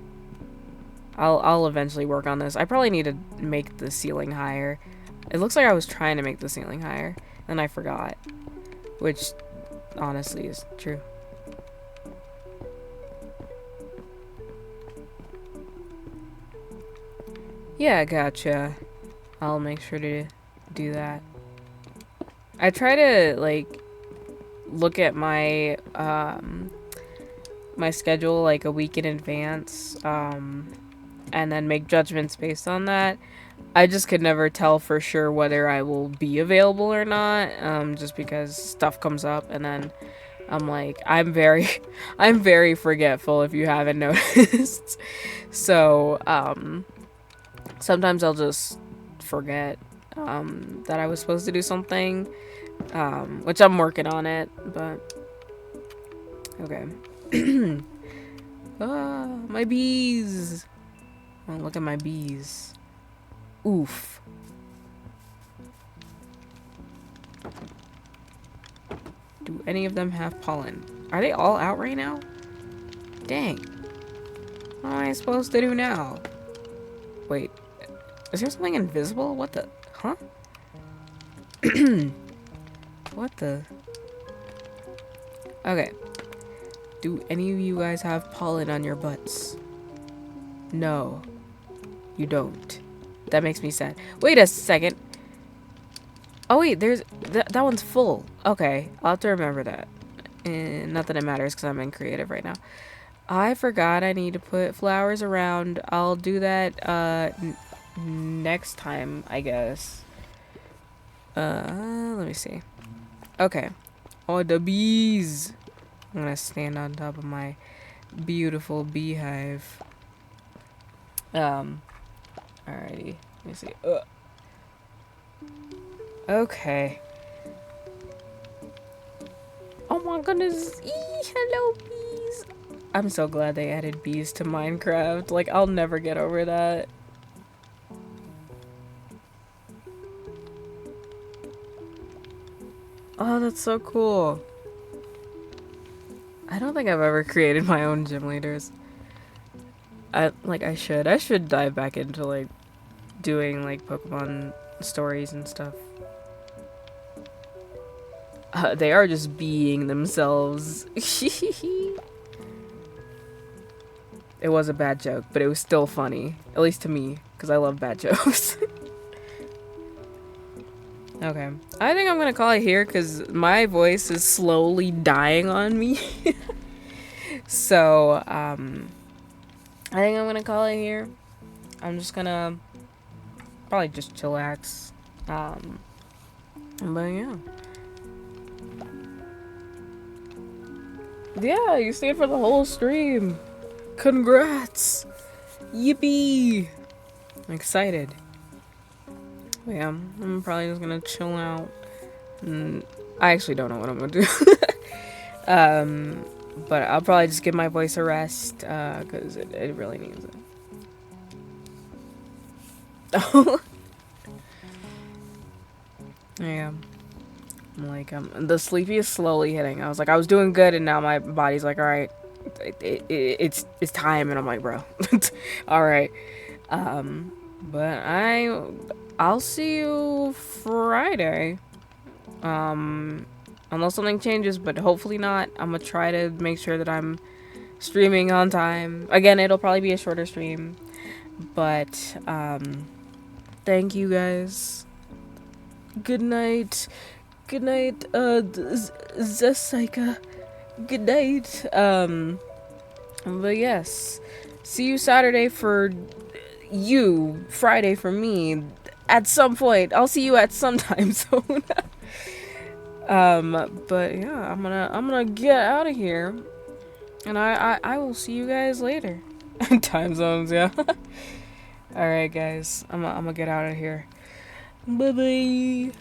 I'll eventually work on this. I probably need to make the ceiling higher. It looks like I was trying to make the ceiling higher, and I forgot. Which, honestly, is true. Yeah, gotcha. I'll make sure to do that. I try to, like, look at my, my schedule, like, a week in advance, and then make judgments based on that. I just could never tell for sure whether I will be available or not, just because stuff comes up, and then I'm like, I'm very forgetful, if you haven't noticed. So, sometimes I'll just forget, that I was supposed to do something, which I'm working on it, but, okay. Ah, my bees! Oh, look at my bees. Oof. Do any of them have pollen? Are they all out right now? Dang. What am I supposed to do now? Wait. Is there something invisible? What the? Huh? What the? Okay. Do any of you guys have pollen on your butts? No. You don't. That makes me sad. Wait a second. Oh wait, there's... that one's full. Okay, I'll have to remember that. Not that it matters because I'm in creative right now. I forgot I need to put flowers around. I'll do that next time, I guess. Let me see. Okay. Oh, the bees. I'm gonna stand on top of my beautiful beehive. Alrighty. Let me see. Okay. Oh my goodness. Hello, bees. I'm so glad they added bees to Minecraft. Like, I'll never get over that. Oh, that's so cool. I don't think I've ever created my own gym leaders. I should dive back into, like, doing, like, Pokemon stories and stuff. They are just being themselves. It was a bad joke, but it was still funny. At least to me, because I love bad jokes. Okay. I think I'm gonna call it here, because my voice is slowly dying on me. So, I think I'm gonna call it here. I'm just gonna probably just chillax. But yeah. Yeah, you stayed for the whole stream. Congrats! Yippee! I'm excited. Yeah, I'm probably just gonna chill out. I actually don't know what I'm gonna do. But I'll probably just give my voice a rest, because it really needs it. Yeah. I'm like, the sleepy is slowly hitting. I was like, I was doing good, and now my body's like, alright, it's time, and I'm like, bro, alright. But I'll see you Friday. Unless something changes, but hopefully not. I'm gonna try to make sure that I'm streaming on time. Again, it'll probably be a shorter stream, but, thank you guys. Good night. Good night, Zessaika. Good night. But yes. See you Saturday for you, Friday for me. At some point. I'll see you at some time soon. But yeah, I'm gonna get out of here. And I will see you guys later. Time zones, yeah. Alright guys, I'm gonna get out of here. Bye bye.